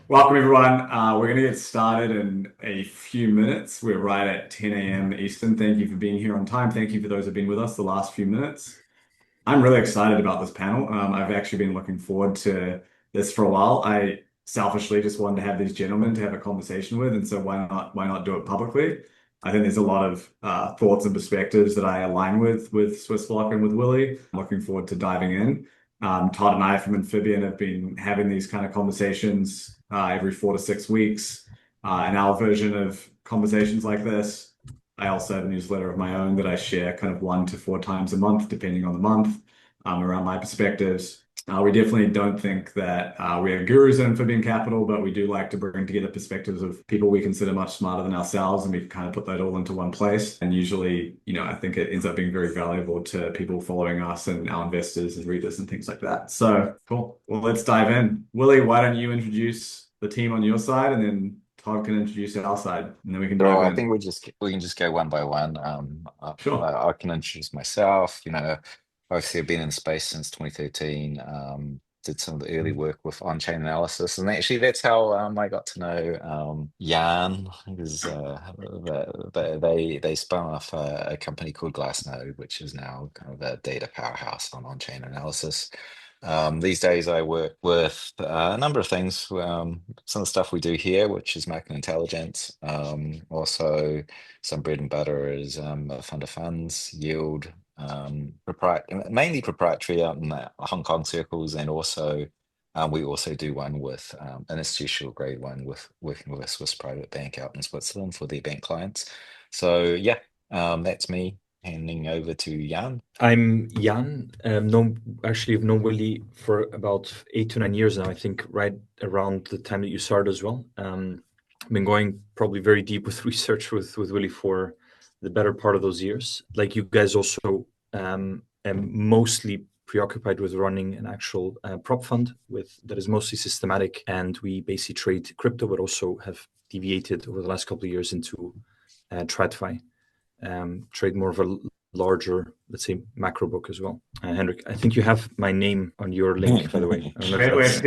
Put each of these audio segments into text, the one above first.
Welcome everyone. We're going to get started in a few minutes. We're right at 10 a.m. Eastern. Thank you for being here on time. Thank you for those who've been with us the last few minutes. I'm really excited about this panel. I've actually been looking forward to this for a while. I selfishly just wanted to have these gentlemen to have a conversation with, and so why not do it publicly? I think there's a lot of thoughts and perspectives that I align with Swissblock and with Willy. I'm looking forward to diving in. Todd and I from Amphibian have been having these kind of conversations every 4 to 6 weeks. In our version of conversations like this, I also have a newsletter of my own that I share kind of 1 to 4 times a month, depending on the month, around my perspectives. We definitely don't think that we are gurus in Amphibian Capital, but we do like to bring together perspectives of people we consider much smarter than ourselves, and we kind of put that all into one place. And usually, I think it ends up being very valuable to people following us and our investors and readers and things like that. So cool. Well, let's dive in. Willy, why don't you introduce the team on your side, and then Todd can introduce our side, and then we can So dive I in. think we can just go one by one. Sure. I can introduce myself. Obviously I've been in space since 2013. Did some of the early work with on-chain analysis, and actually that's how I got to know Yann, because they spun off a company called Glassnode, which is now kind of a data powerhouse on on-chain analysis. These days, I work with a number of things. Some of the stuff we do here, which is macro intelligence. Also, some bread and butter is a fund of funds, yield, mainly proprietary out in the Hong Kong circles, and also we also do one with an institutional grade one with working with a Swiss private bank out in Switzerland for their bank clients. So yeah, that's me. Handing over to Jan. I'm Yann. Actually, I've known Willy for about 8 to 9 years now. I think right around the time that you started as well. I've been going probably very deep with research with Willy for the better part of those years. Like you guys also am mostly preoccupied with running an actual prop fund that is mostly systematic, and we basically trade crypto, but also have deviated over the last couple of years into TradFi. Trade more of a larger, let's say, macro book as well. Henrik, I think you have my name on your link, by the way. I don't know if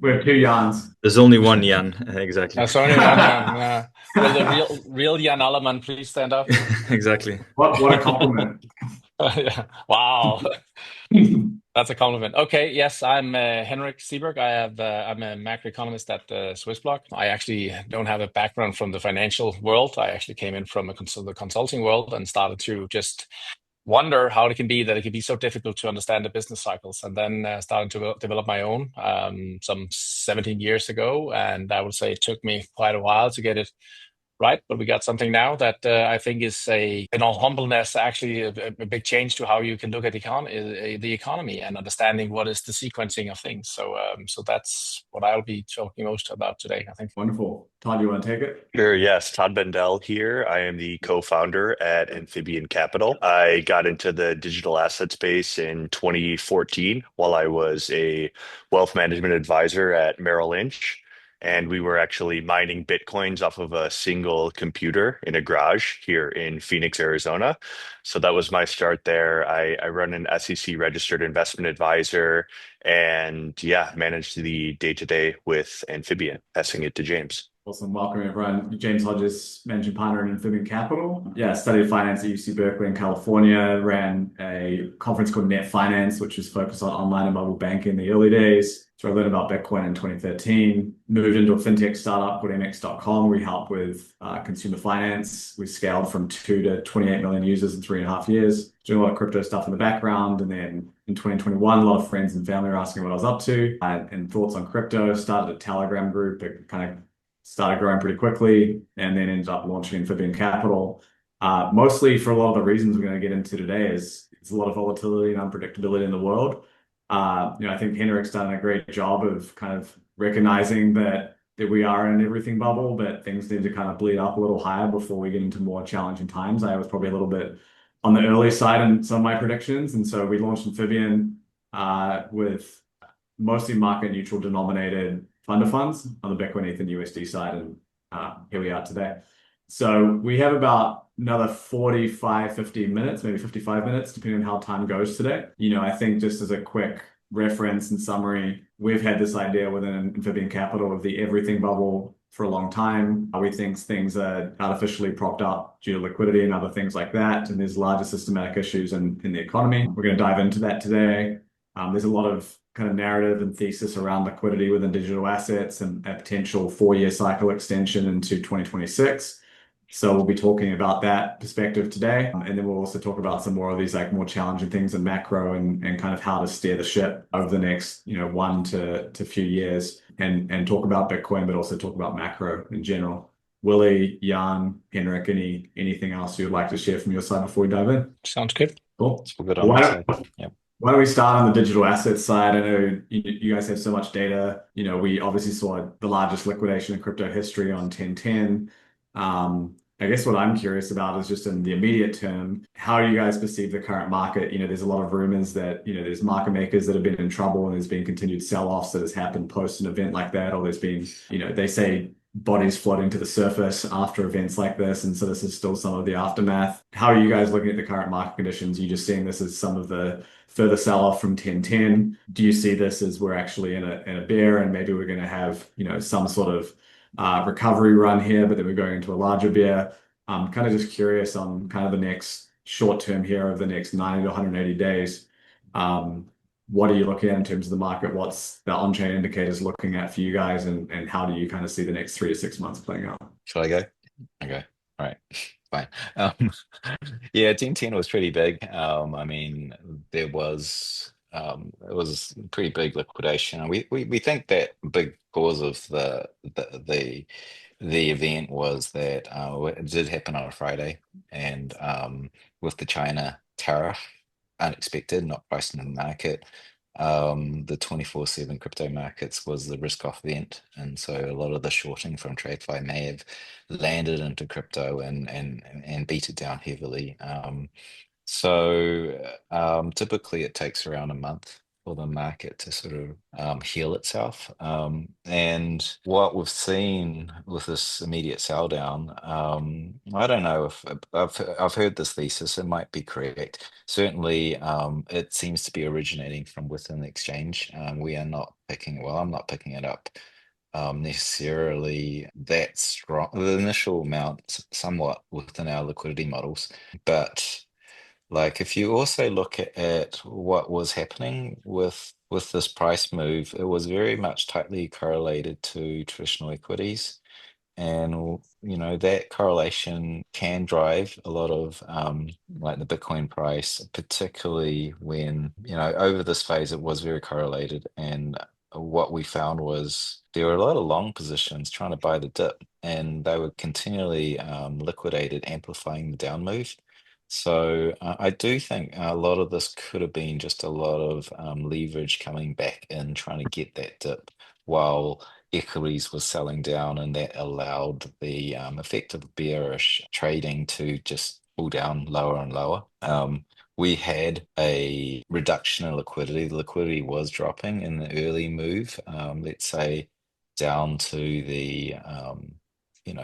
We have two Jans. There's only one Yann, exactly. That's only one Yann. Will the real Yann Allemann please stand up? Exactly. What a compliment. Yeah. Wow. That's a compliment. Okay, yes, I'm Henrik Zeberg. I'm a macro economist at Swissblock. I actually don't have a background from the financial world. I actually came in from the consulting world and started to just wonder how it can be that it can be so difficult to understand the business cycles, and then started to develop my own some 17 years ago. And I would say it took me quite a while to get it right, but we got something now that I think is in all humbleness, actually a big change to how you can look at the economy and understanding what is the sequencing of things. So that's what I'll be talking most about today, I think. Wonderful. Todd, you want to take it? Sure, yes. Todd Bendell here. I am the co-founder at Amphibian Capital. I got into the digital asset space in 2014 while I was a wealth management advisor at Merrill Lynch. And we were actually mining Bitcoins off of a single computer in a garage here in Phoenix, Arizona. So that was my start there. I run an SEC registered investment advisor and yeah, manage the day-to-day with Amphibian, passing it to James. Awesome. Welcome, everyone. James Hodges, managing partner in Amphibian Capital. Yeah, studied finance at UC Berkeley in California, ran a conference called Net Finance, which was focused on online and mobile banking in the early days. So I learned about Bitcoin in 2013, moved into a fintech startup called MX.com. We help with consumer finance. We scaled from 2 to 28 million users in 3.5 years, doing a lot of crypto stuff in the background. And then in 2021, a lot of friends and family were asking what I was up to and thoughts on crypto. Started a Telegram group. It kind of started growing pretty quickly, and then ended up launching Amphibian Capital. Mostly for a lot of the reasons we're going to get into today is it's a lot of volatility and unpredictability in the world. I think Henrik's done a great job of kind of recognizing that we are in an everything bubble, but things need to kind of bleed up a little higher before we get into more challenging times. I was probably a little bit on the early side in some of my predictions, and so we launched Amphibian with mostly market neutral denominated fund of funds on the Bitcoin, ETH, and USD side, and here we are today. So we have about another 45, 50 minutes, maybe 55 minutes, depending on how time goes today. I think just as a quick reference and summary, we've had this idea within Amphibian Capital of the everything bubble for a long time. We think things are artificially propped up due to liquidity and other things like that. And there's larger systematic issues in the economy. We're going to dive into that today. There's a lot of kind of narrative and thesis around liquidity within digital assets and a potential 4-year cycle extension into 2026. So we'll be talking about that perspective today. And then we'll also talk about some more of these like more challenging things in macro and kind of how to steer the ship over the next, 1 to few years and talk about Bitcoin, but also talk about macro in general. Willy, Yann, Henrik, anything else you would like to share from your side before we dive in? Sounds good. Cool. It's good on my side. Yeah. Why don't we start on the digital assets side? I know you guys have so much data. We obviously saw the largest liquidation in crypto history on 10/10. I guess what I'm curious about is just in the immediate term, how do you guys perceive the current market? There's a lot of rumors that, there's market makers that have been in trouble and there's been continued sell-offs that has happened post an event like that, or there's been, they say bodies floating to the surface after events like this. And so this is still some of the aftermath. How are you guys looking at the current market conditions? Are you just seeing this as some of the further sell-off from 10/10? Do you see this as we're actually in a bear and maybe we're going to have, some sort of recovery run here, but then we're going into a larger bear? I'm kind of just curious on kind of the next short term here of the next 90 to 180 days. What are you looking at in terms of the market? What's the on-chain indicators looking at for you guys, and how do you kind of see the next 3 to 6 months playing out? Shall I go? Okay. All right. Fine. Yeah, 10/10 was pretty big. I mean, it was a pretty big liquidation. And we think that big cause of the event was that it did happen on a Friday, and with the China tariff, unexpected, not priced in the market. The 24/7 crypto markets was the risk-off event, and so a lot of the shorting from TradeFi may have landed into crypto and beat it down heavily. Typically it takes around a month for the market to sort of heal itself. And what we've seen with this immediate sell down, I don't know if I've heard this thesis, it might be correct. Certainly, it seems to be originating from within the exchange. We are not picking, well, I'm not picking it up necessarily that strong. The initial amount somewhat within our liquidity models, but like if you also look at what was happening with this price move, it was very much tightly correlated to traditional equities. And that correlation can drive a lot of like the Bitcoin price, particularly when, over this phase it was very correlated. And what we found was there were a lot of long positions trying to buy the dip, and they were continually liquidated, amplifying the down move. So I do think a lot of this could have been just a lot of leverage coming back in, trying to get that dip while equities was selling down, and that allowed the effective bearish trading to just pull down lower and lower. We had a reduction in liquidity. The liquidity was dropping in the early move, let's say down to the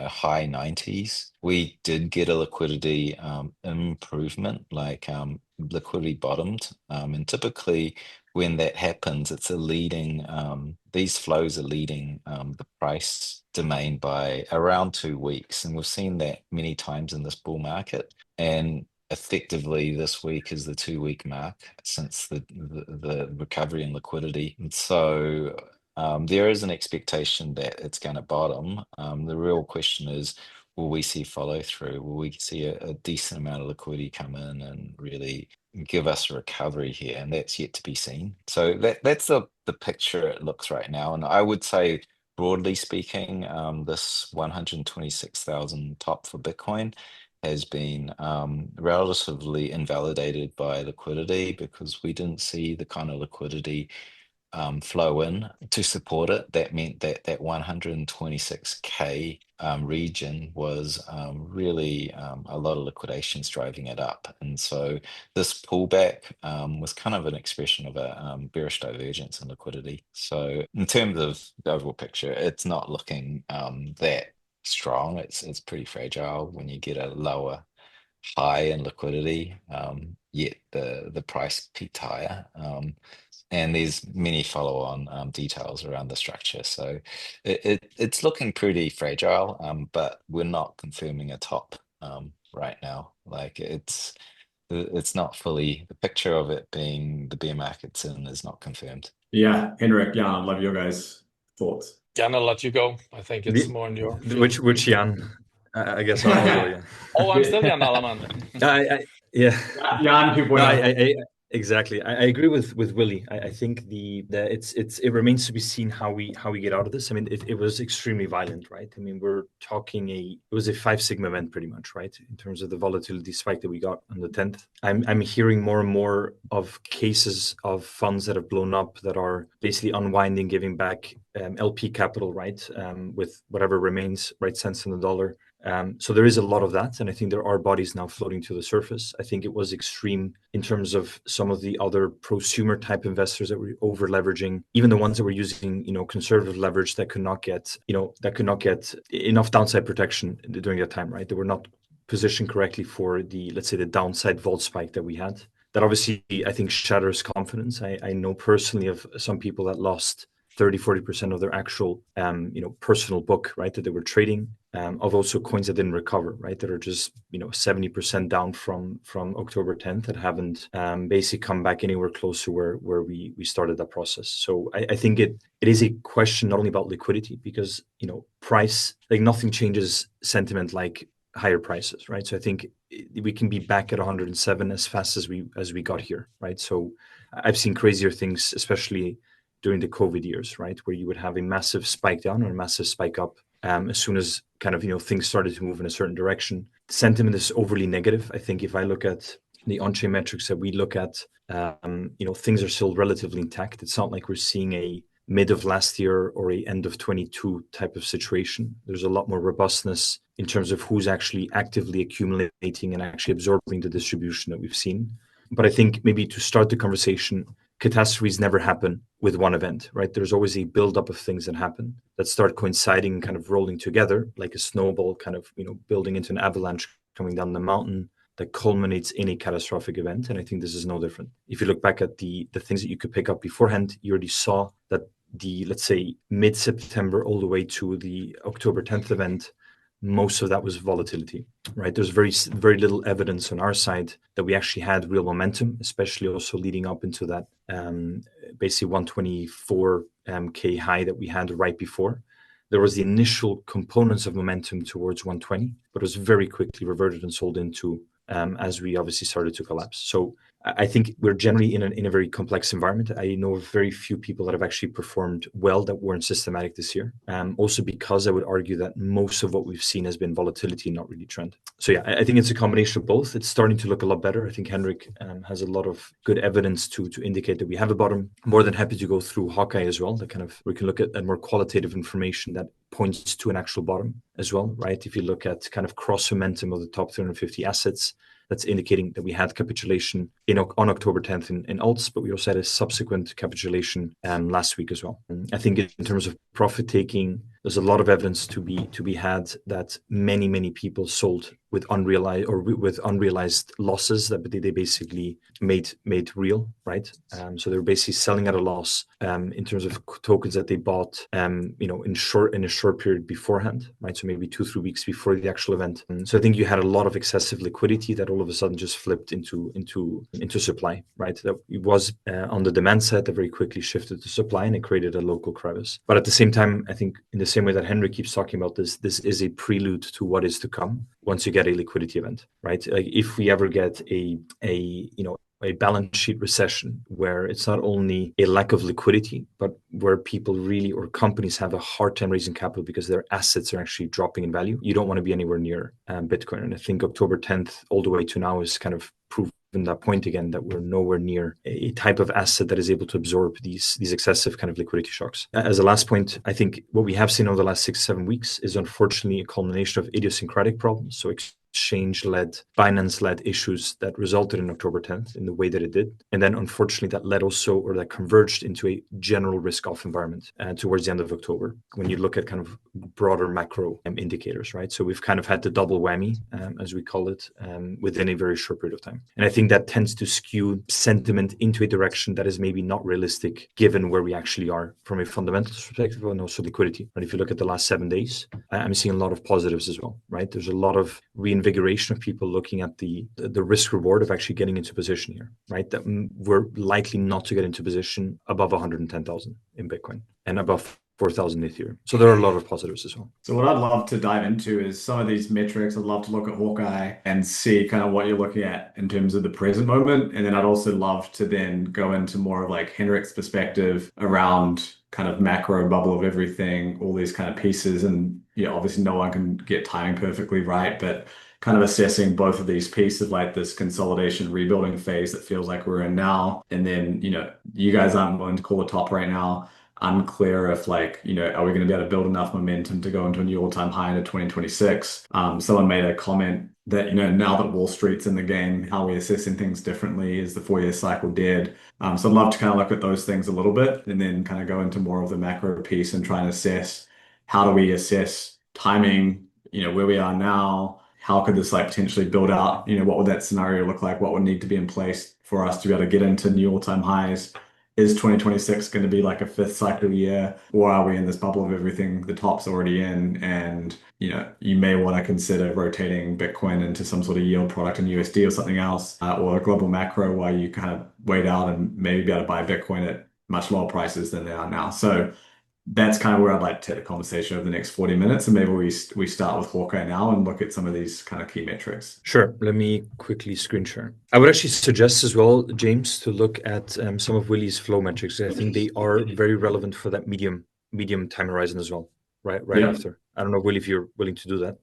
high 90s. We did get a liquidity improvement, like liquidity bottomed. And typically when that happens, it's a leading, these flows are leading the price domain by around 2 weeks. And we've seen that many times in this bull market. And effectively this week is the 2-week mark since the recovery in liquidity. And so there is an expectation that it's going to bottom. The real question is, will we see follow through? Will we see a decent amount of liquidity come in and really give us a recovery here? And that's yet to be seen. So that's the picture it looks right now. And I would say, broadly speaking, this 126,000 top for Bitcoin has been relatively invalidated by liquidity, because we didn't see the kind of liquidity flow in to support it. That meant that 126K region was really a lot of liquidations driving it up. And so this pullback was kind of an expression of a bearish divergence in liquidity. So in terms of the overall picture, it's not looking that strong. It's pretty fragile when you get a lower high in liquidity, yet the price peaked higher. and there's many follow-on details around the structure. So it's looking pretty fragile, but we're not confirming a top right now. Like it's not fully, the picture of it being the bear market's in is not confirmed. Yeah, Henrik, Yann, I'd love your guys' thoughts. Yann, I'll let you go. I think it's more in your field. Which Yann? I guess I'll go. Yeah. Oh, I'm still Yann Allemann. Yeah. Yann 2.0. No, exactly. I agree with Willy. I think it remains to be seen how we get out of this. I mean, it was extremely violent, right? I mean, we're talking it was a 5 sigma event pretty much, right? In terms of the volatility spike that we got on the 10th. I'm hearing more and more of cases of funds that have blown up that are basically unwinding, giving back LP capital, right? With whatever remains, right, cents on the dollar. So there is a lot of that, and I think there are bodies now floating to the surface. I think it was extreme in terms of some of the other prosumer type investors that were over leveraging, even the ones that were using, conservative leverage that could not get enough downside protection during that time, right? They were not positioned correctly for let's say the downside vol spike that we had. That obviously, I think, shatters confidence. I know personally of some people that lost 30-40% of their actual personal book, right, that they were trading, of also coins that didn't recover, right, that are just 70% down from October 10th, that haven't basically come back anywhere close to where we started that process. So I think it is a question not only about liquidity, because price, like nothing changes sentiment like higher prices, right? So I think we can be back at 107 as fast as we got here, right? So I've seen crazier things, especially during the COVID years, right, where you would have a massive spike down or a massive spike up as soon as kind of things started to move in a certain direction. Sentiment is overly negative. I think if I look at the on-chain metrics that we look at, things are still relatively intact. It's not like we're seeing a mid of last year or a end of 22 type of situation. There's a lot more robustness in terms of who's actually actively accumulating and actually absorbing the distribution that we've seen. But I think maybe to start the conversation, catastrophes never happen with one event, right? There's always a buildup of things that happen that start coinciding, kind of rolling together like a snowball, kind of, building into an avalanche coming down the mountain that culminates in a catastrophic event. And I think this is no different. If you look back at the things that you could pick up beforehand, you already saw that let's say, mid-September all the way to the October 10th event, most of that was volatility, right? There's very, very little evidence on our side that we actually had real momentum, especially also leading up into that basically 124K high that we had right before. There was the initial components of momentum towards 120, but it was very quickly reverted and sold into as we obviously started to collapse. So I think we're generally in a very complex environment. I know of very few people that have actually performed well that weren't systematic this year. Also because I would argue that most of what we've seen has been volatility, not really trend. So yeah, I think it's a combination of both. It's starting to look a lot better. I think Henrik has a lot of good evidence to indicate that we have a bottom. More than happy to go through Hawkeye as well. That kind of, we can look at more qualitative information that points to an actual bottom as well, right? If you look at kind of cross momentum of the top 350 assets, that's indicating that we had capitulation on October 10th in alts, but we also had a subsequent capitulation last week as well. I think in terms of profit taking, there's a lot of evidence to be had that many people sold with unrealized losses that they basically made real, right? So they're basically selling at a loss in terms of tokens that they bought, in a short period beforehand, right? So maybe 2-3 weeks before the actual event. So I think you had a lot of excessive liquidity that all of a sudden just flipped into supply, right? That it was on the demand side that very quickly shifted to supply, and it created a local crevice. But at the same time, I think in the same way that Henrik keeps talking about this is a prelude to what is to come once you get a liquidity event, right? Like if we ever get a balance sheet recession where it's not only a lack of liquidity, but where people really, or companies, have a hard time raising capital because their assets are actually dropping in value, you don't want to be anywhere near Bitcoin. And I think October 10th all the way to now is kind of proof in that point again, that we're nowhere near a type of asset that is able to absorb these excessive kind of liquidity shocks. As a last point, I think what we have seen over the last 6-7 weeks is unfortunately a culmination of idiosyncratic problems. So exchange-led, Binance-led issues that resulted in October 10th in the way that it did. And then unfortunately that led also, or that converged into a general risk-off environment towards the end of October. When you look at kind of broader macro indicators, right? So we've kind of had the double whammy, as we call it, within a very short period of time. And I think that tends to skew sentiment into a direction that is maybe not realistic given where we actually are from a fundamental perspective and also liquidity. But if you look at the last 7 days, I'm seeing a lot of positives as well, right? There's a lot of reinvigoration of people looking at the risk reward of actually getting into position here, right? That we're likely not to get into position above 110,000 in Bitcoin and above 4,000 Ethereum. So there are a lot of positives as well. So what I'd love to dive into is some of these metrics. I'd love to look at Hawkeye and see kind of what you're looking at in terms of the present moment. And then I'd also love to then go into more of like Henrik's perspective around kind of macro bubble of everything, all these kind of pieces. And obviously no one can get timing perfectly right, but kind of assessing both of these pieces, like this consolidation rebuilding phase that feels like we're in now. And then, you guys aren't willing to call the top right now. Unclear if are we going to be able to build enough momentum to go into a new all-time high into 2026. Someone made a comment that, now that Wall Street's in the game, how we're assessing things differently. Is the 4-year cycle dead? So I'd love to kind of look at those things a little bit and then kind of go into more of the macro piece and try and assess how do we assess timing, where we are now. How could this potentially build out? What would that scenario look like? What would need to be in place for us to be able to get into new all-time highs? Is 2026 going to be like a fifth cycle year, or are we in this bubble of everything the top's already in? And you may want to consider rotating Bitcoin into some sort of yield product in USD or something else, or a global macro where you kind of wait out and maybe be able to buy Bitcoin at much lower prices than they are now. So that's kind of where I'd like to take the conversation over the next 40 minutes. And maybe we start with Hawkeye now and look at some of these kind of key metrics. Sure. Let me quickly screen share. I would actually suggest as well, James, to look at some of Willy's flow metrics. I think they are very relevant for that medium time horizon as well, right yeah. After. I don't know, Willy, if you're willing to do that.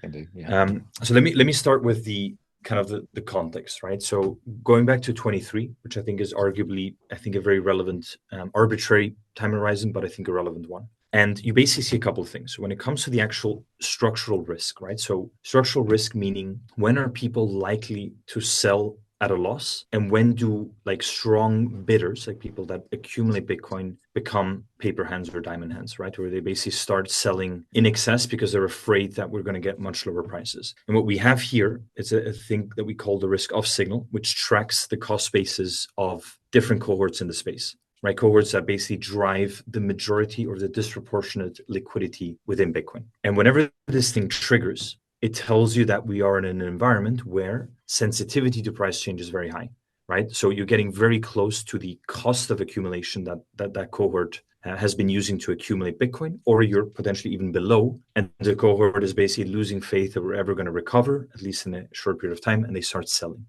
I do, yeah. So let me start with the kind of the context, right? So going back to 23, which I think is arguably, a very relevant, arbitrary time horizon, but I think a relevant one. And you basically see a couple of things. When it comes to the actual structural risk, right? So structural risk meaning when are people likely to sell at a loss, and when do strong bidders, like people that accumulate Bitcoin, become paper hands or diamond hands, right? Where they basically start selling in excess because they're afraid that we're going to get much lower prices. And what we have here is a thing that we call the risk off signal, which tracks the cost bases of different cohorts in the space, right? Cohorts that basically drive the majority or the disproportionate liquidity within Bitcoin. And whenever this thing triggers, it tells you that we are in an environment where sensitivity to price change is very high, right? So you're getting very close to the cost of accumulation that cohort has been using to accumulate Bitcoin, or you're potentially even below, and the cohort is basically losing faith that we're ever going to recover, at least in a short period of time, and they start selling.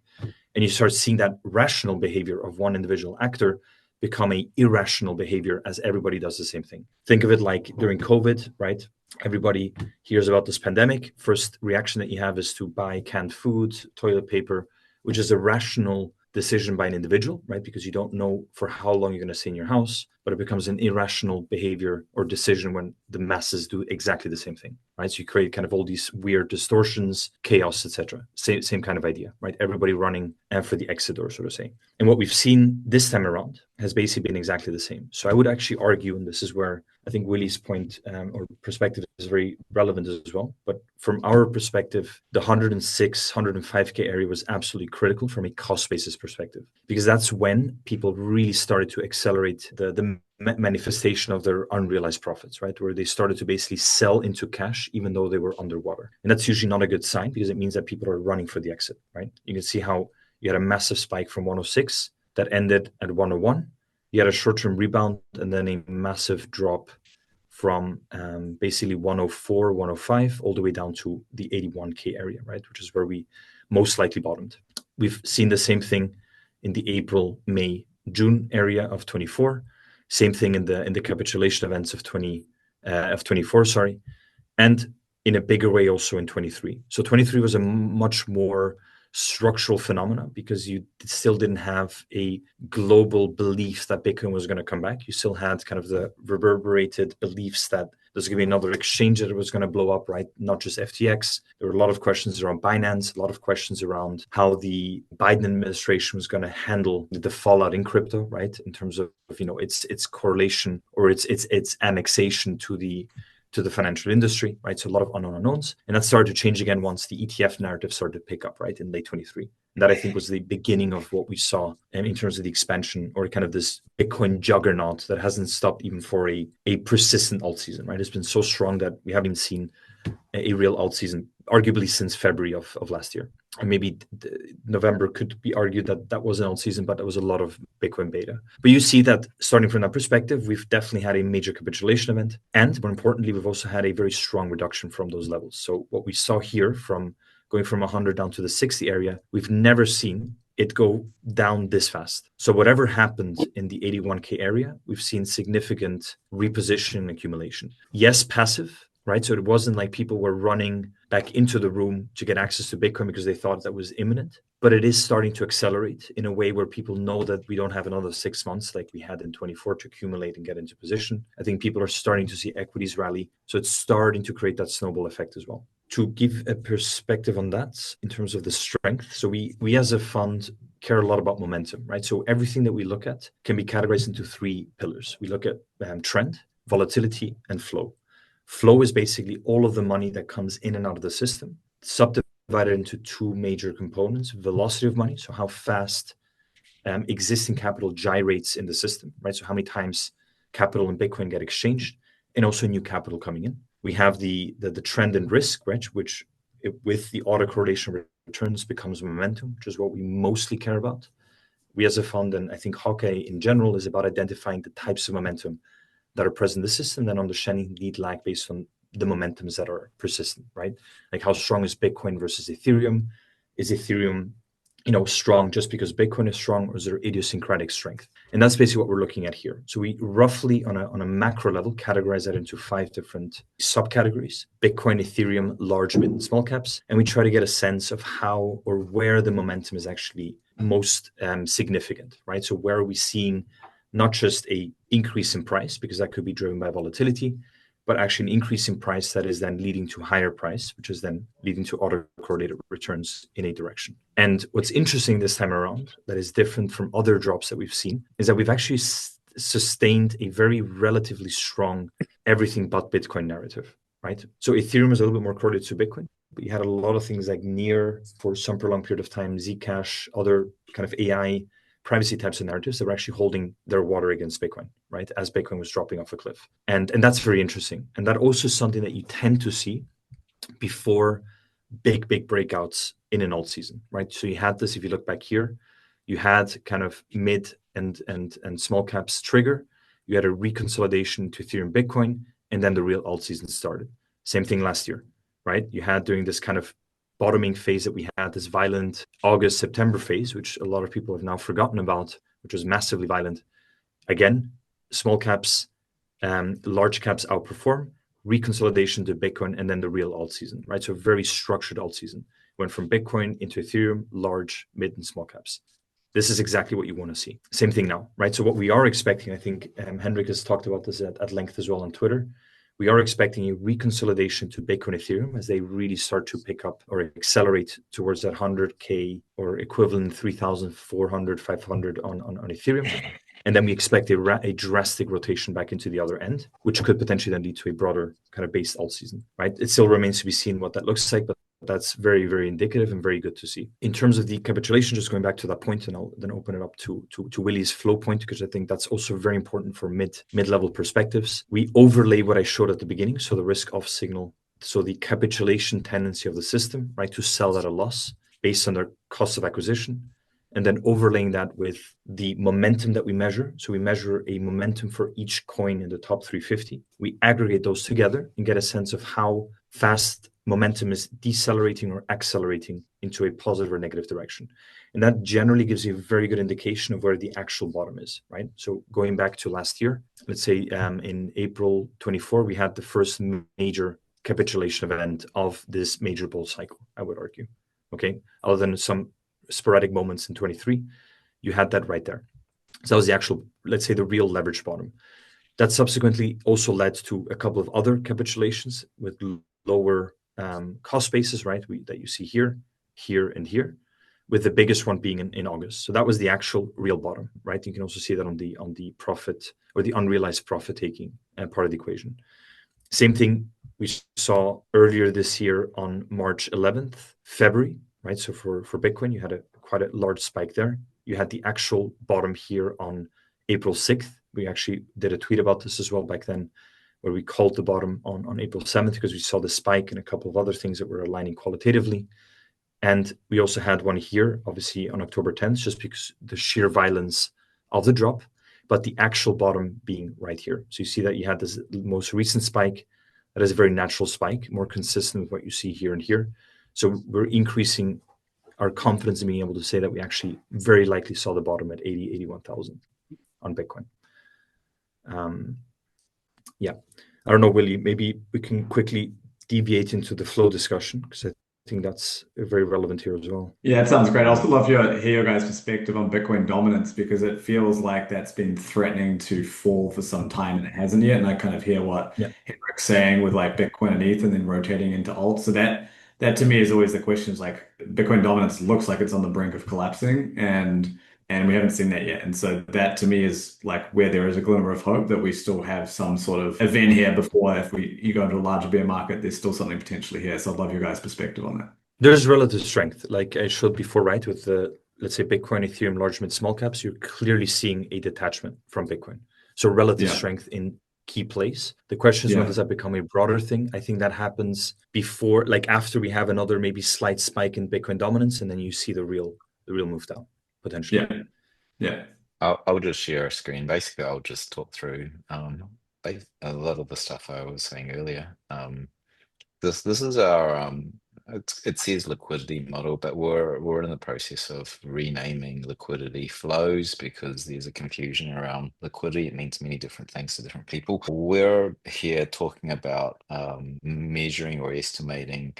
And you start seeing that rational behavior of one individual actor become a irrational behavior as everybody does the same thing. Think of it like during COVID, right? Everybody hears about this pandemic. First reaction that you have is to buy canned food, toilet paper, which is a rational decision by an individual, right? Because you don't know for how long you're going to stay in your house, but it becomes an irrational behavior or decision when the masses do exactly the same thing, right? So you create kind of all these weird distortions, chaos, etc. Same kind of idea, right? Everybody running for the exit door, so to say. And what we've seen this time around has basically been exactly the same. So I would actually argue, and this is where I think Willy's point or perspective is very relevant as well. But from our perspective, the 106, 105K area was absolutely critical from a cost basis perspective, because that's when people really started to accelerate the manifestation of their unrealized profits, right? Where they started to basically sell into cash, even though they were underwater. And that's usually not a good sign because it means that people are running for the exit, right? You can see how you had a massive spike from 106 that ended at 101. You had a short-term rebound and then a massive drop from basically 104, 105, all the way down to the 81K area, right? Which is where we most likely bottomed. We've seen the same thing in the April, May, June area of 24. Same thing in the capitulation events of 24, sorry. And in a bigger way also in 23. So 23 was a much more structural phenomena because you still didn't have a global belief that Bitcoin was going to come back. You still had kind of the reverberated beliefs that there's going to be another exchange that was going to blow up, right? Not just FTX. There were a lot of questions around Binance, a lot of questions around how the Biden administration was going to handle the fallout in crypto, right? In terms of its correlation or its annexation to the to the financial industry, right? So a lot of unknowns. And that started to change again once the ETF narrative started to pick up, right, in late 23. And that I think was the beginning of what we saw in terms of the expansion or kind of this Bitcoin juggernaut that hasn't stopped even for a persistent alt season, right? It's been so strong that we haven't even seen a real alt season, arguably since February of last year. And maybe November could be argued that was an alt season, but there was a lot of Bitcoin beta. But you see that starting from that perspective, we've definitely had a major capitulation event. And more importantly, we've also had a very strong reduction from those levels. So what we saw here from going from 100 down to the 60 area, we've never seen it go down this fast. So whatever happened in the 81K area, we've seen significant repositioning and accumulation. Yes, passive, right? So it wasn't like people were running back into the room to get access to Bitcoin because they thought that was imminent, but it is starting to accelerate in a way where people know that we don't have another 6 months like we had in 24 to accumulate and get into position. I think people are starting to see equities rally. So it's starting to create that snowball effect as well. To give a perspective on that in terms of the strength. So we as a fund care a lot about momentum, right? So everything that we look at can be categorized into 3 pillars. We look at trend, volatility, and flow. Flow is basically all of the money that comes in and out of the system, subdivided into 2 major components: velocity of money, so how fast existing capital gyrates in the system, right? So how many times capital and Bitcoin get exchanged, and also new capital coming in. We have the trend and risk, right? Which with the autocorrelation returns becomes momentum, which is what we mostly care about. We as a fund, and I think Hockey in general, is about identifying the types of momentum that are present in the system, then understanding lead lag based on the momentums that are persistent, right? Like how strong is Bitcoin versus Ethereum? Is Ethereum, strong just because Bitcoin is strong, or is there idiosyncratic strength? And that's basically what we're looking at here. So we roughly on a macro level categorize that into 5 different subcategories: Bitcoin, Ethereum, large, mid, and small caps. And we try to get a sense of how or where the momentum is actually most significant, right? So where are we seeing not just a increase in price, because that could be driven by volatility, but actually an increase in price that is then leading to higher price, which is then leading to autocorrelated returns in a direction. And what's interesting this time around that is different from other drops that we've seen is that we've actually sustained a very relatively strong everything but Bitcoin narrative, right? So Ethereum is a little bit more correlated to Bitcoin, but you had a lot of things like near for some prolonged period of time, Zcash, other kind of AI privacy types of narratives that were actually holding their water against Bitcoin, right? As Bitcoin was dropping off a cliff. And that's very interesting. And that also is something that you tend to see before big breakouts in an alt season, right? So you had this, if you look back here, you had kind of mid and small caps trigger. You had a reconsolidation to Ethereum Bitcoin, and then the real alt season started. Same thing last year, right? You had during this kind of bottoming phase that we had, this violent August, September phase, which a lot of people have now forgotten about, which was massively violent. Again, small caps, large caps outperform, reconsolidation to Bitcoin, and then the real alt season, right? So very structured alt season. Went from Bitcoin into Ethereum, large, mid, and small caps. This is exactly what you want to see. Same thing now, right? So what we are expecting, I think Henrik has talked about this at length as well on Twitter. We are expecting a reconsolidation to Bitcoin Ethereum as they really start to pick up or accelerate towards that 100K or equivalent 3,400, 500 on Ethereum. And then we expect a drastic rotation back into the other end, which could potentially then lead to a broader kind of based alt season, right? It still remains to be seen what that looks like, but that's very, very indicative and very good to see. In terms of the capitulation, just going back to that point, and I'll then open it up to Willy's flow point, because I think that's also very important for mid-level perspectives. We overlay what I showed at the beginning, so the risk-off signal, so the capitulation tendency of the system, right, to sell at a loss based on their cost of acquisition, and then overlaying that with the momentum that we measure. So we measure a momentum for each coin in the top 350. We aggregate those together and get a sense of how fast momentum is decelerating or accelerating into a positive or negative direction. And that generally gives you a very good indication of where the actual bottom is, right? So going back to last year, let's say in April 24, we had the first major capitulation event of this major bull cycle, I would argue, okay? Other than some sporadic moments in 23, you had that right there. So that was the actual, let's say, the real leverage bottom. That subsequently also led to a couple of other capitulations with lower cost basis, right? That you see here, and here, with the biggest one being in August. So that was the actual real bottom, right? You can also see that on the profit or the unrealized profit taking part of the equation. Same thing we saw earlier this year on March 11th, February, right? So for Bitcoin, you had quite a large spike there. You had the actual bottom here on April 6th. We actually did a tweet about this as well back then, where we called the bottom on April 7th because we saw the spike and a couple of other things that were aligning qualitatively. And we also had one here, obviously on October 10th, just because the sheer violence of the drop, but the actual bottom being right here. So you see that you had this most recent spike. That is a very natural spike, more consistent with what you see here and here. So we're increasing our confidence in being able to say that we actually very likely saw the bottom at 80, 81,000 on Bitcoin. Yeah, I don't know, Willy, maybe we can quickly deviate into the flow discussion because I think that's very relevant here as well. Yeah, it sounds great. I'd also love to hear your guys' perspective on Bitcoin dominance because it feels like that's been threatening to fall for some time and it hasn't yet. And I kind of hear what Henrik's saying with like Bitcoin and ETH and then rotating into alt. So that to me is always the question is like Bitcoin dominance looks like it's on the brink of collapsing and we haven't seen that yet. And so that to me is like where there is a glimmer of hope that we still have some sort of event here before if you go into a larger bear market, there's still something potentially here. So I'd love your guys' perspective on that. There's relative strength, like I showed before, right? With the, let's say, Bitcoin, Ethereum, large, mid, small caps, you're clearly seeing a detachment from Bitcoin. So relative strength in key place. The question is, when does that become a broader thing? I think that happens before, like after we have another maybe slight spike in Bitcoin dominance, and then you see the real move down potentially. Yeah. I'll just share a screen. Basically, I'll just talk through a lot of the stuff I was saying earlier. This is our it says liquidity model, but we're in the process of renaming liquidity flows because there's a confusion around liquidity. It means many different things to different people. We're here talking about measuring or estimating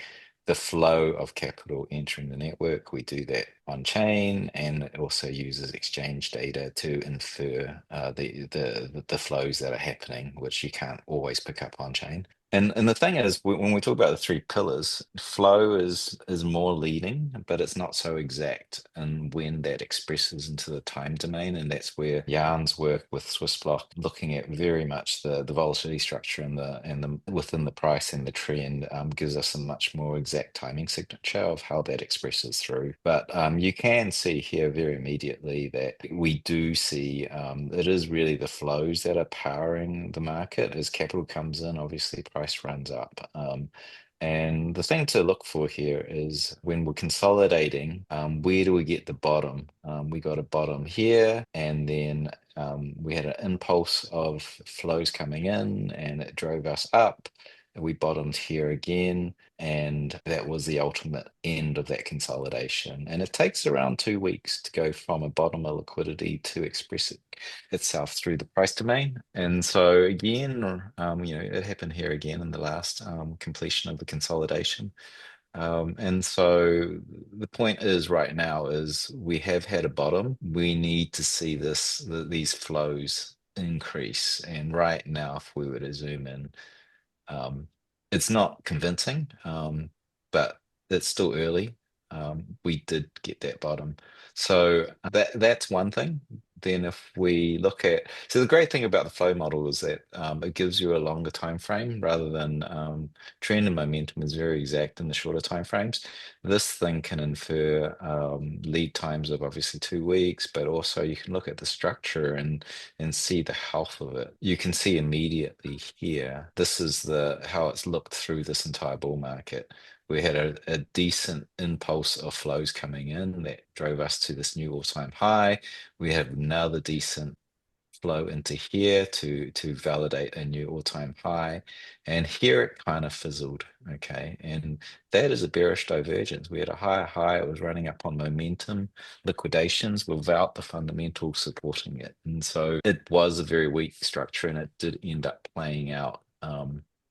the flow of capital entering the network. We do that on chain, and it also uses exchange data to infer the flows that are happening, which you can't always pick up on chain. And the thing is, when we talk about the three pillars, flow is more leading, but it's not so exact. And when that expresses into the time domain, and that's where Yann's work with Swissblock, looking at very much the volatility structure and the within the price and the trend, gives us a much more exact timing signature of how that expresses through. But you can see here very immediately that we do see it is really the flows that are powering the market as capital comes in. Obviously, price runs up. And the thing to look for here is when we're consolidating, where do we get the bottom? We got a bottom here, and then we had an impulse of flows coming in, and it drove us up. We bottomed here again, and that was the ultimate end of that consolidation. And it takes around 2 weeks to go from a bottom of liquidity to express itself through the price domain. And so again, it happened here again in the last completion of the consolidation. And so the point is right now is we have had a bottom. We need to see these flows increase. And right now, if we were to zoom in, it's not convincing, but it's still early. We did get that bottom. So that's one thing. Then if we look at, so the great thing about the flow model is that it gives you a longer time frame rather than trend and momentum is very exact in the shorter time frames. This thing can infer lead times of obviously 2 weeks, but also you can look at the structure and see the health of it. You can see immediately here, this is how it's looked through this entire bull market. We had a decent impulse of flows coming in that drove us to this new all-time high. We have another decent flow into here to validate a new all-time high. And here it kind of fizzled, okay? And that is a bearish divergence. We had a higher high, it was running up on momentum, liquidations without the fundamentals supporting it. And so it was a very weak structure and it did end up playing out.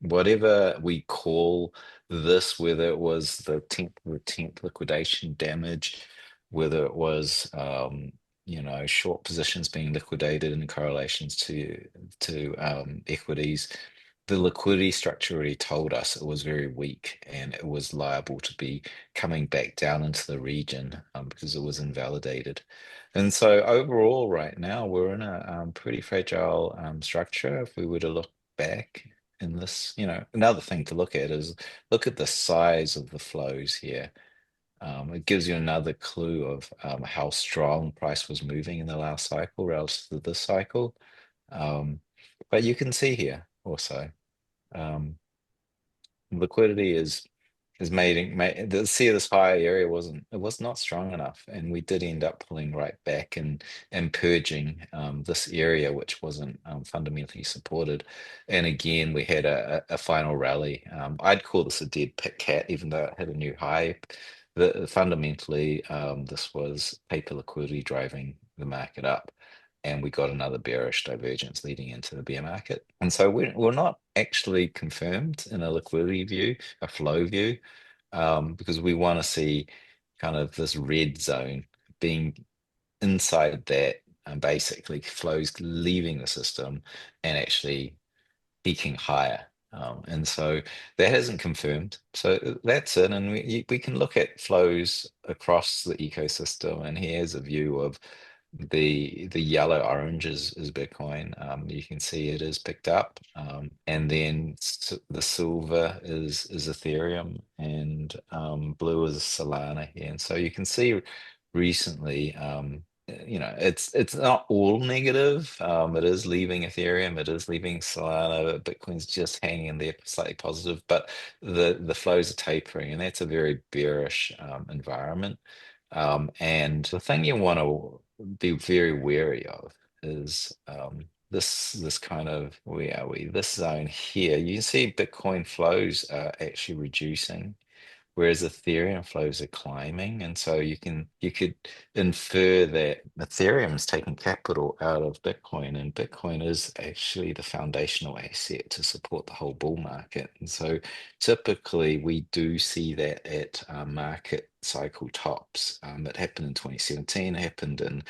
Whatever we call this, whether it was the 10th liquidation damage, whether it was short positions being liquidated in correlations to equities, the liquidity structure already told us it was very weak and it was liable to be coming back down into the region because it was invalidated. And so overall, right now, we're in a pretty fragile structure. If we were to look back in this, another thing to look at is look at the size of the flows here. It gives you another clue of how strong price was moving in the last cycle relative to this cycle. But you can see here also, liquidity is made the see this high area was not strong enough, and we did end up pulling right back and purging this area which wasn't fundamentally supported. And again, we had a final rally. I'd call this a dead cat, even though it hit a new high. Fundamentally, this was paper liquidity driving the market up, and we got another bearish divergence leading into the bear market. And so we're not actually confirmed in a liquidity view, a flow view, because we want to see kind of this red zone being inside that, basically flows leaving the system and actually peaking higher. And so that hasn't confirmed. So that's it. And we can look at flows across the ecosystem. And here's a view of the yellow orange is Bitcoin. You can see it is picked up. And then the silver is Ethereum, and blue is Solana here. And so you can see recently, it's not all negative. It is leaving Ethereum, it is leaving Solana, Bitcoin's just hanging in there slightly positive, but the flows are tapering, and that's a very bearish environment. And the thing you want to be very wary of is this kind of, where are we? This zone here. You can see Bitcoin flows are actually reducing, whereas Ethereum flows are climbing. And so you could infer that Ethereum is taking capital out of Bitcoin, and Bitcoin is actually the foundational asset to support the whole bull market. And so typically we do see that at market cycle tops. It happened in 2017, it happened in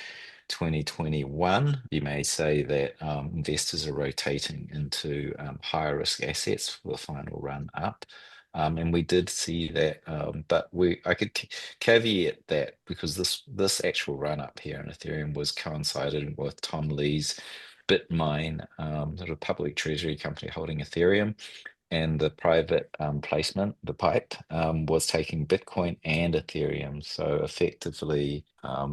2021. You may say that investors are rotating into higher risk assets for the final run up. And we did see that, but I could caveat that because this actual run up here in Ethereum was coincided with Tom Lee's BitMine, sort of public treasury company holding Ethereum, and the private placement, the PIPE, was taking Bitcoin and Ethereum. So effectively,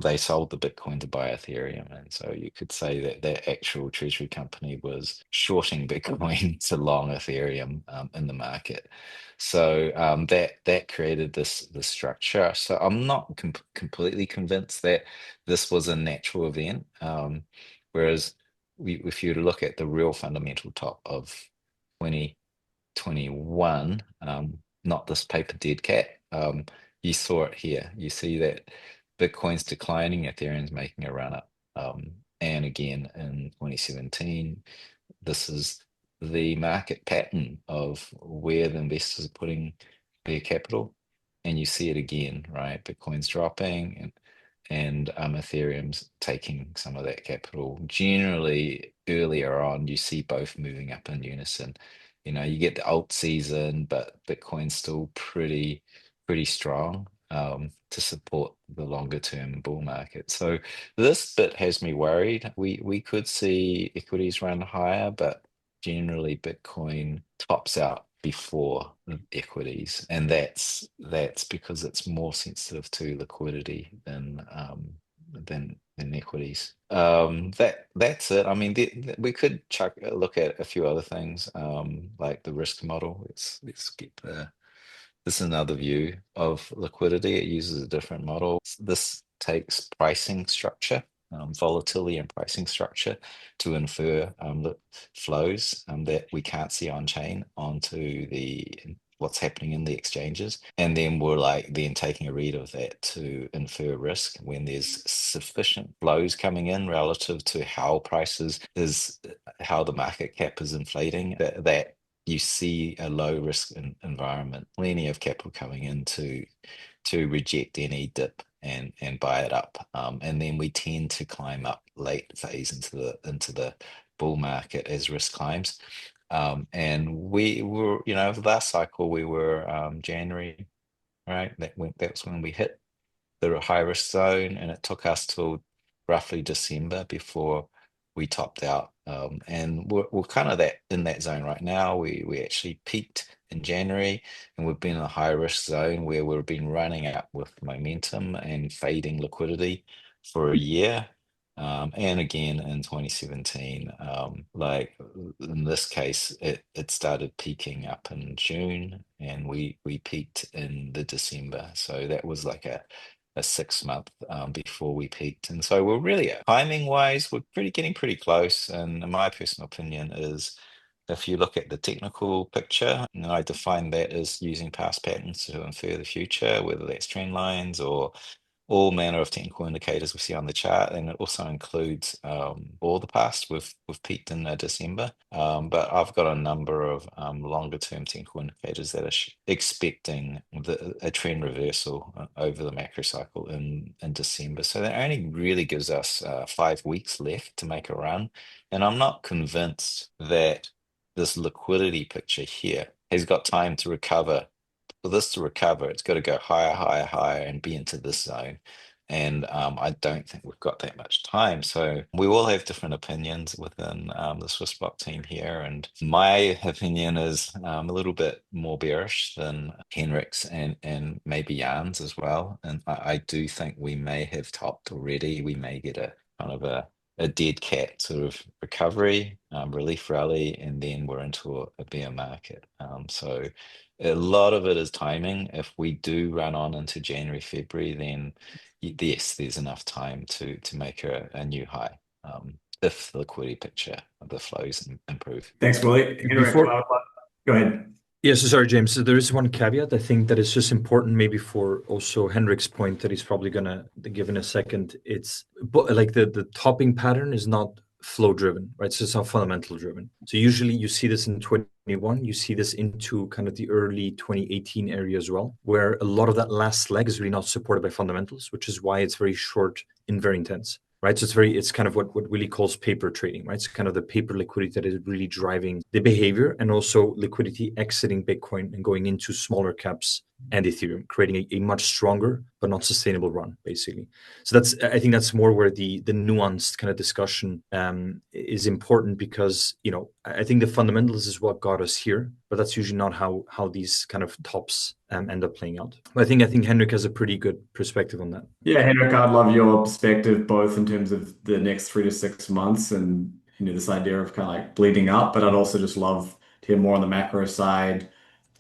they sold the Bitcoin to buy Ethereum. And so you could say that that actual treasury company was shorting Bitcoin to long Ethereum in the market. So that created this structure. So I'm not completely convinced that this was a natural event. Whereas if you look at the real fundamental top of 2021, not this paper dead cat, you saw it here. You see that Bitcoin's declining, Ethereum's making a run up. And again, in 2017, this is the market pattern of where the investors are putting their capital. And you see it again, right? Bitcoin's dropping, and Ethereum's taking some of that capital. Generally, earlier on, you see both moving up in unison. You get the alt season, but Bitcoin's still pretty strong to support the longer term bull market. So this bit has me worried. We could see equities run higher, but generally Bitcoin tops out before equities, and that's because it's more sensitive to liquidity than equities. That's it. I mean, we could look at a few other things, like the risk model. Let's get this is another view of liquidity. It uses a different model. This takes pricing structure, volatility and pricing structure, to infer the flows that we can't see on chain onto what's happening in the exchanges. And then we're taking a read of that to infer risk when there's sufficient flows coming in relative to how how the market cap is inflating, that you see a low risk environment, plenty of capital coming in to reject any dip and buy it up. And then we tend to climb up late phase into the bull market as risk climbs. And we were, the last cycle we were January, right? That's when we hit the high risk zone, and it took us till roughly December before we topped out, and we're kind of in that zone right now. We actually peaked in January, and we've been in a high risk zone where we've been running out with momentum and fading liquidity for a year. And again in 2017, like in this case, it started peaking up in June, and we peaked in the December. So that was like a 6 month before we peaked. And so we're really, timing wise, we're getting pretty close. And my personal opinion is, if you look at the technical picture, and I define that as using past patterns to infer the future, whether that's trend lines or all manner of technical indicators we see on the chart, and it also includes all the past. We've peaked in December, but I've got a number of longer term technical indicators that are expecting a trend reversal over the macro cycle in December. So that only really gives us 5 weeks left to make a run, and I'm not convinced that this liquidity picture here has got time to recover. For this to recover, it's got to go higher, higher, higher, and be into this zone. And I don't think we've got that much time. So we all have different opinions within the Swissblock team here. And my opinion is a little bit more bearish than Henrik's and maybe Yann's as well. And I do think we may have topped already. We may get a kind of a dead cat sort of recovery, relief rally, and then we're into a bear market. So a lot of it is timing. If we do run on into January, February, then yes, there's enough time to make a new high, if the liquidity picture of the flows improve. Thanks, Willy. Henrik, go ahead. Yes, so sorry, James. So there is one caveat. I think that it's just important, maybe for also Henrik's point that he's probably gonna give in a second. It's like the topping pattern is not flow driven, right? So it's not fundamental driven. So usually you see this in 2021, you see this into kind of the early 2018 area as well, where a lot of that last leg is really not supported by fundamentals, which is why it's very short and very intense. Right, so it's kind of what Willy calls paper trading, right? It's kind of the paper liquidity that is really driving the behavior, and also liquidity exiting Bitcoin and going into smaller caps and Ethereum, creating a much stronger but not sustainable run, basically. So I think that's more where the nuanced kind of discussion is important, because I think the fundamentals is what got us here, but that's usually not how these kind of tops end up playing out. But I think Henrik has a pretty good perspective on that. Yeah, Henrik, I'd love your perspective, both in terms of the next 3 to 6 months and this idea of kind of like bleeding up, but I'd also just love to hear more on the macro side.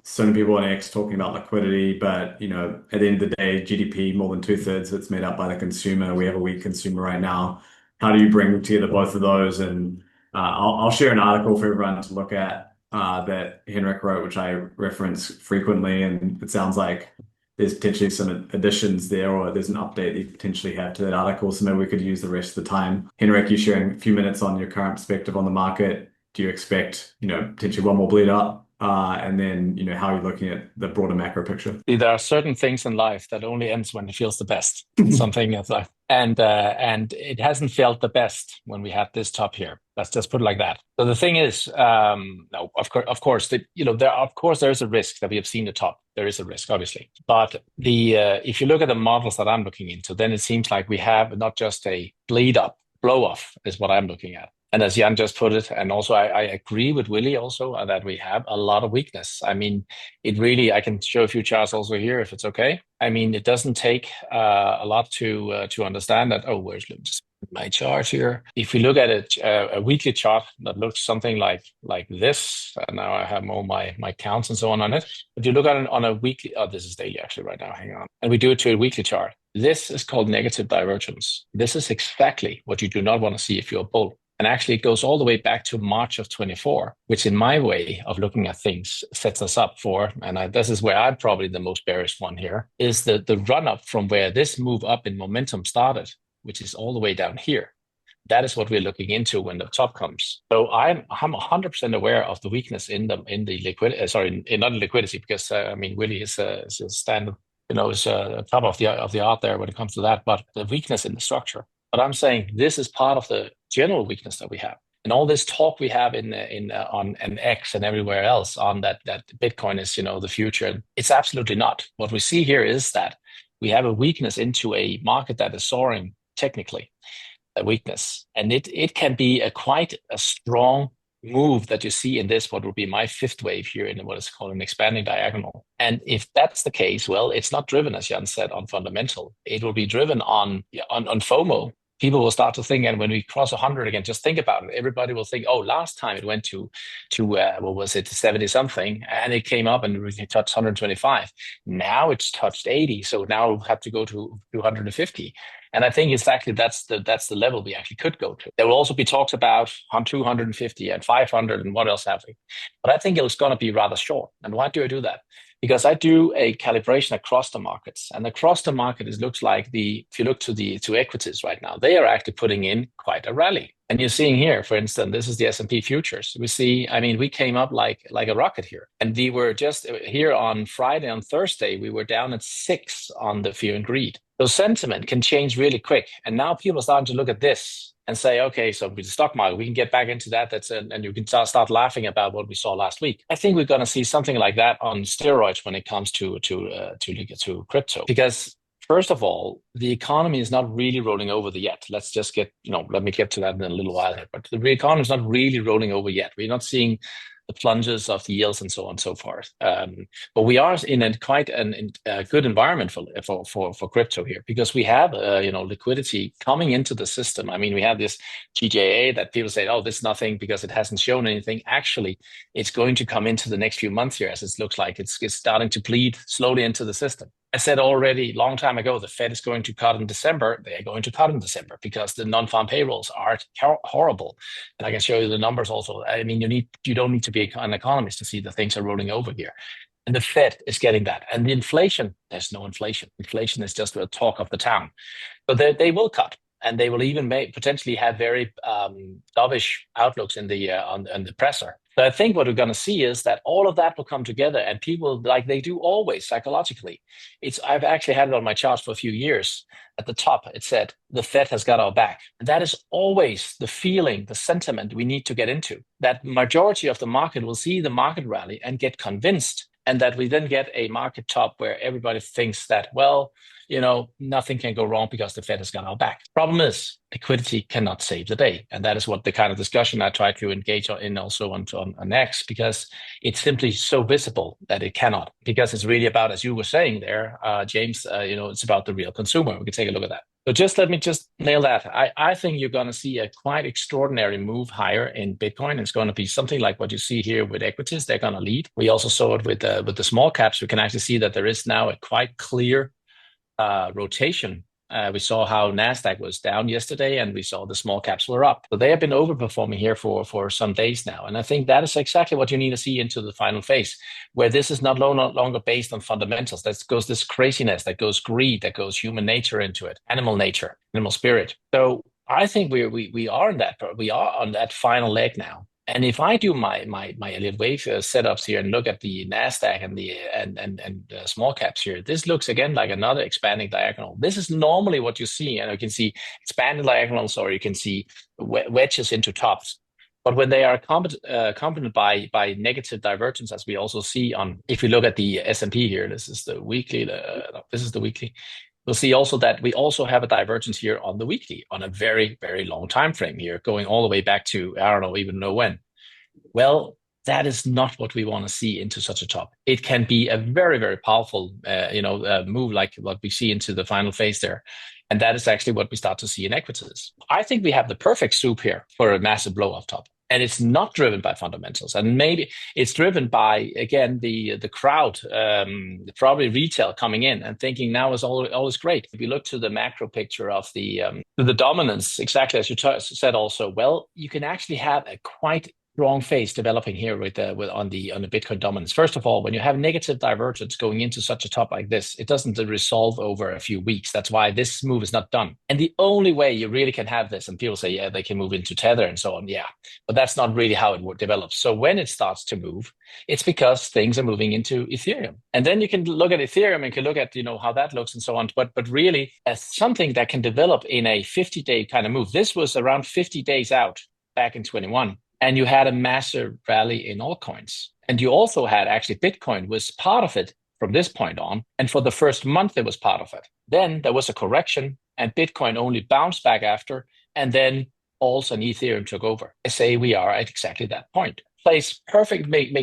So many people on X talking about liquidity, but at the end of the day, GDP, more than 2/3 of it's made up by the consumer. We have a weak consumer right now. How do you bring together both of those? And I'll share an article for everyone to look at that Henrik wrote, which I reference frequently, and it sounds like there's potentially some additions there, or there's an update that you potentially have to that article. So maybe we could use the rest of the time. Henrik, you sharing a few minutes on your current perspective on the market. Do you expect, potentially one more bleed up? And then, how are you looking at the broader macro picture? There are certain things in life that only ends when it feels the best. Something is like, and it hasn't felt the best when we had this top here. Let's just put it like that. So the thing is, no, of course, there is a risk that we have seen the top. There is a risk, obviously. But if you look at the models that I'm looking into, then it seems like we have not just a bleed up, blow off is what I'm looking at. And as Yann just put it, and also I agree with Willy also that we have a lot of weakness. I mean, I can show a few charts also here if it's okay. I mean, it doesn't take a lot to understand that. Oh, where's my chart here? If we look at it, a weekly chart that looks something like this, and now I have all my counts and so on it. But you look at it on a weekly, this is daily actually right now, hang on. And we do it to a weekly chart. This is called negative divergence. This is exactly what you do not want to see if you're a bull. And actually, it goes all the way back to March of 24, which in my way of looking at things sets us up for, and this is where I'm probably the most bearish one here, is the run up from where this move up in momentum started, which is all the way down here. That is what we're looking into when the top comes. So I'm 100% aware of the weakness in the liquidity. Not in liquidity, because Willy is a standard, is top of the art there when it comes to that. But the weakness in the structure. But I'm saying this is part of the general weakness that we have, and all this talk we have on X and everywhere else on that Bitcoin is the future. It's absolutely not. What we see here is that we have a weakness into a market that is soaring technically. weakness. And it can be quite a strong move that you see in this, what would be my fifth wave here in what is called an expanding diagonal. And if that's the case, well, it's not driven, as Yann said, on fundamental. It will be driven on FOMO. People will start to think, and when we cross 100 again, just think about it. Everybody will think, oh, last time it went to what was it, 70 something, and it came up and it touched 125. Now it's touched 80, so now we'll have to go to 250. And I think exactly that's the level we actually could go to. There will also be talks about 250 and 500 and what else have we. But I think it's going to be rather short. And why do I do that? Because I do a calibration across the markets, and across the market, it looks like if you look to equities right now, they are actually putting in quite a rally. And you're seeing here, for instance, this is the S&P futures. We see, we came up like a rocket here, and we were just here on Friday, on Thursday, we were down at 6 on the fear and greed. So sentiment can change really quick, and now people are starting to look at this and say, okay, so with the stock market, we can get back into that. And you can start laughing about what we saw last week. I think we're going to see something like that on steroids when it comes to crypto, because first of all, the economy is not really rolling over yet. Let's just let me get to that in a little while here. But the economy is not really rolling over yet. We're not seeing the plunges of the yields and so on and so forth. But we are in a quite a good environment for crypto here, because we have liquidity coming into the system. We have this GJA that people say, oh, this is nothing because it hasn't shown anything. Actually, it's going to come into the next few months here, as it looks like it's starting to bleed slowly into the system. I said already a long time ago, the Fed is going to cut in December. They are going to cut in December because the non-farm payrolls are horrible. And I can show you the numbers also. You don't need to be an economist to see that things are rolling over here. And the Fed is getting that. And the inflation, there's no inflation. Inflation is just a talk of the town. But they will cut. And they will even potentially have very dovish outlooks on the presser. So I think what we're going to see is that all of that will come together, and people, like they do always psychologically. I've actually had it on my charts for a few years. At the top, it said, the Fed has got our back. And that is always the feeling, the sentiment we need to get into. That majority of the market will see the market rally and get convinced, and that we then get a market top where everybody thinks that, well, nothing can go wrong because the Fed has got our back. Problem is, liquidity cannot save the day. And that is what the kind of discussion I try to engage in also on X, because it's simply so visible that it cannot. Because it's really about, as you were saying there, James, it's about the real consumer. We can take a look at that. So let me nail that. I think you're going to see a quite extraordinary move higher in Bitcoin. It's going to be something like what you see here with equities. They're going to lead. We also saw it with the small caps. We can actually see that there is now a quite clear rotation. We saw how NASDAQ was down yesterday, and we saw the small caps were up. So they have been overperforming here for some days now. And I think that is exactly what you need to see into the final phase, where this is no longer based on fundamentals. That goes this craziness, that goes greed, that goes human nature into it, animal nature, animal spirit. So I think we are on that final leg now. And if I do my Elliott wave setups here and look at the NASDAQ and the small caps here, this looks again like another expanding diagonal. This is normally what you see, and you can see expanding diagonals, or you can see wedges into tops. But when they are accompanied by negative divergence, as we also see if you look at the S&P here, this is the weekly. This is the weekly. We'll see also that we also have a divergence here on the weekly, on a very, very long time frame here, going all the way back to, I don't even know when. Well, that is not what we want to see into such a top. It can be a very, very powerful move like what we see into the final phase there. And that is actually what we start to see in equities. I think we have the perfect soup here for a massive blow off top. And it's not driven by fundamentals. And maybe it's driven by, again, the crowd, probably retail coming in and thinking now is all is great. If you look to the macro picture of the dominance, exactly as you said also, well, you can actually have a quite strong phase developing here on the Bitcoin dominance. First of all, when you have negative divergence going into such a top like this, it doesn't resolve over a few weeks. That's why this move is not done. And the only way you really can have this, and people say, yeah, they can move into Tether and so on. Yeah, but that's not really how it develops. So when it starts to move, it's because things are moving into Ethereum. And then you can look at Ethereum and can look at, how that looks and so on. But really, as something that can develop in a 50-day kind of move. This was around 50 days out back in 21. And you had a massive rally in altcoins. And you also had actually Bitcoin was part of it from this point on. And for the first month, it was part of it. Then there was a correction and Bitcoin only bounced back after and then also Ethereum took over. I say we are at exactly that point. Makes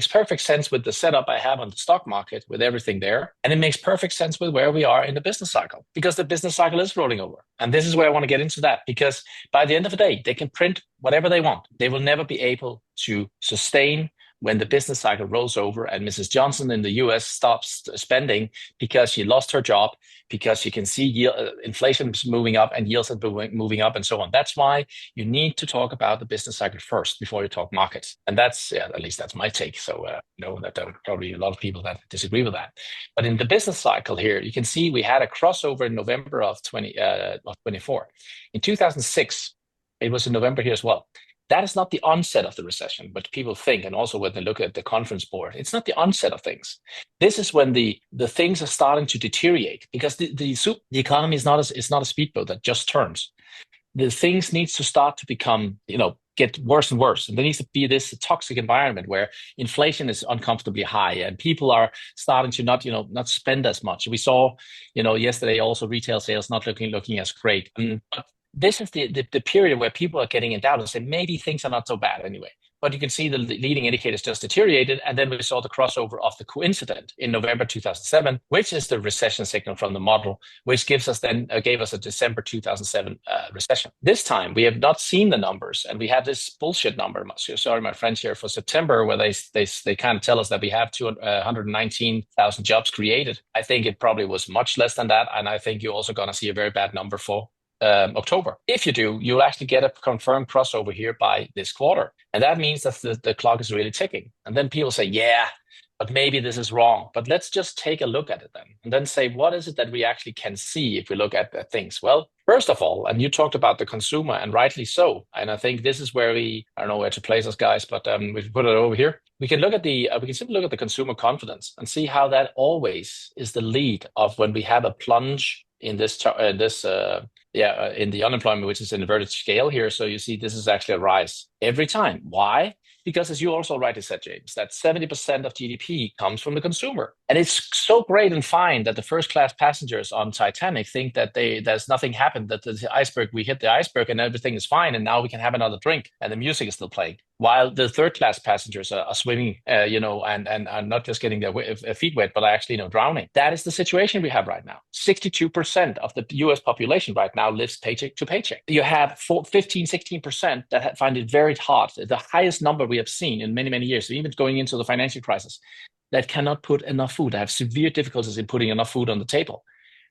perfect sense with the setup I have on the stock market with everything there. And it makes perfect sense with where we are in the business cycle, because the business cycle is rolling over. And this is where I want to get into that, because by the end of the day, they can print whatever they want. They will never be able to sustain when the business cycle rolls over and Mrs. Johnson in the US stops spending because she lost her job, because you can see inflation is moving up and yields are moving up and so on. That's why you need to talk about the business cycle first before you talk markets. And that's, at least that's my take. So that there are probably a lot of people that disagree with that. But in the business cycle here, you can see we had a crossover in November of 24. In 2006, it was in November here as well. That is not the onset of the recession, but people think, and also when they look at the conference board, it's not the onset of things. This is when the things are starting to deteriorate, because the economy is not a speedboat that just turns. The things needs to start to become, get worse and worse. And there needs to be this toxic environment where inflation is uncomfortably high and people are starting to not spend as much. We saw, yesterday also retail sales not looking as great. But this is the period where people are getting in doubt and say, maybe things are not so bad anyway. But you can see the leading indicators just deteriorated. And then we saw the crossover of the coincident in November 2007, which is the recession signal from the model, which gave us a December 2007 recession. This time, we have not seen the numbers. And we have this bullshit number, sorry, my friends here, for September, where they kind of tell us that we have 119,000 jobs created. I think it probably was much less than that. And I think you're also going to see a very bad number for October. If you do, you'll actually get a confirmed crossover here by this quarter. And that means that the clock is really ticking. And then people say, yeah, but maybe this is wrong. But let's just take a look at it then. And then say, what is it that we actually can see if we look at things? Well, first of all, and you talked about the consumer, and rightly so. And I think this is where I don't know where to place us, guys, but we put it over here. We can look at we can simply look at the consumer confidence and see how that always is the lead of when we have a plunge in in the unemployment, which is an inverted scale here. So you see this is actually a rise every time. Why? Because as you also rightly said, James, that 70% of GDP comes from the consumer. And it's so great and fine that the first-class passengers on Titanic think that there's nothing happened, that we hit the iceberg and everything is fine, and now we can have another drink and the music is still playing. While the third-class passengers are swimming, and are not just getting their feet wet, but are actually, drowning. That is the situation we have right now. 62% of the U.S. population right now lives paycheck to paycheck. You have 16% that find it very hard, the highest number we have seen in many, many years, even going into the financial crisis, that cannot put enough food, have severe difficulties in putting enough food on the table.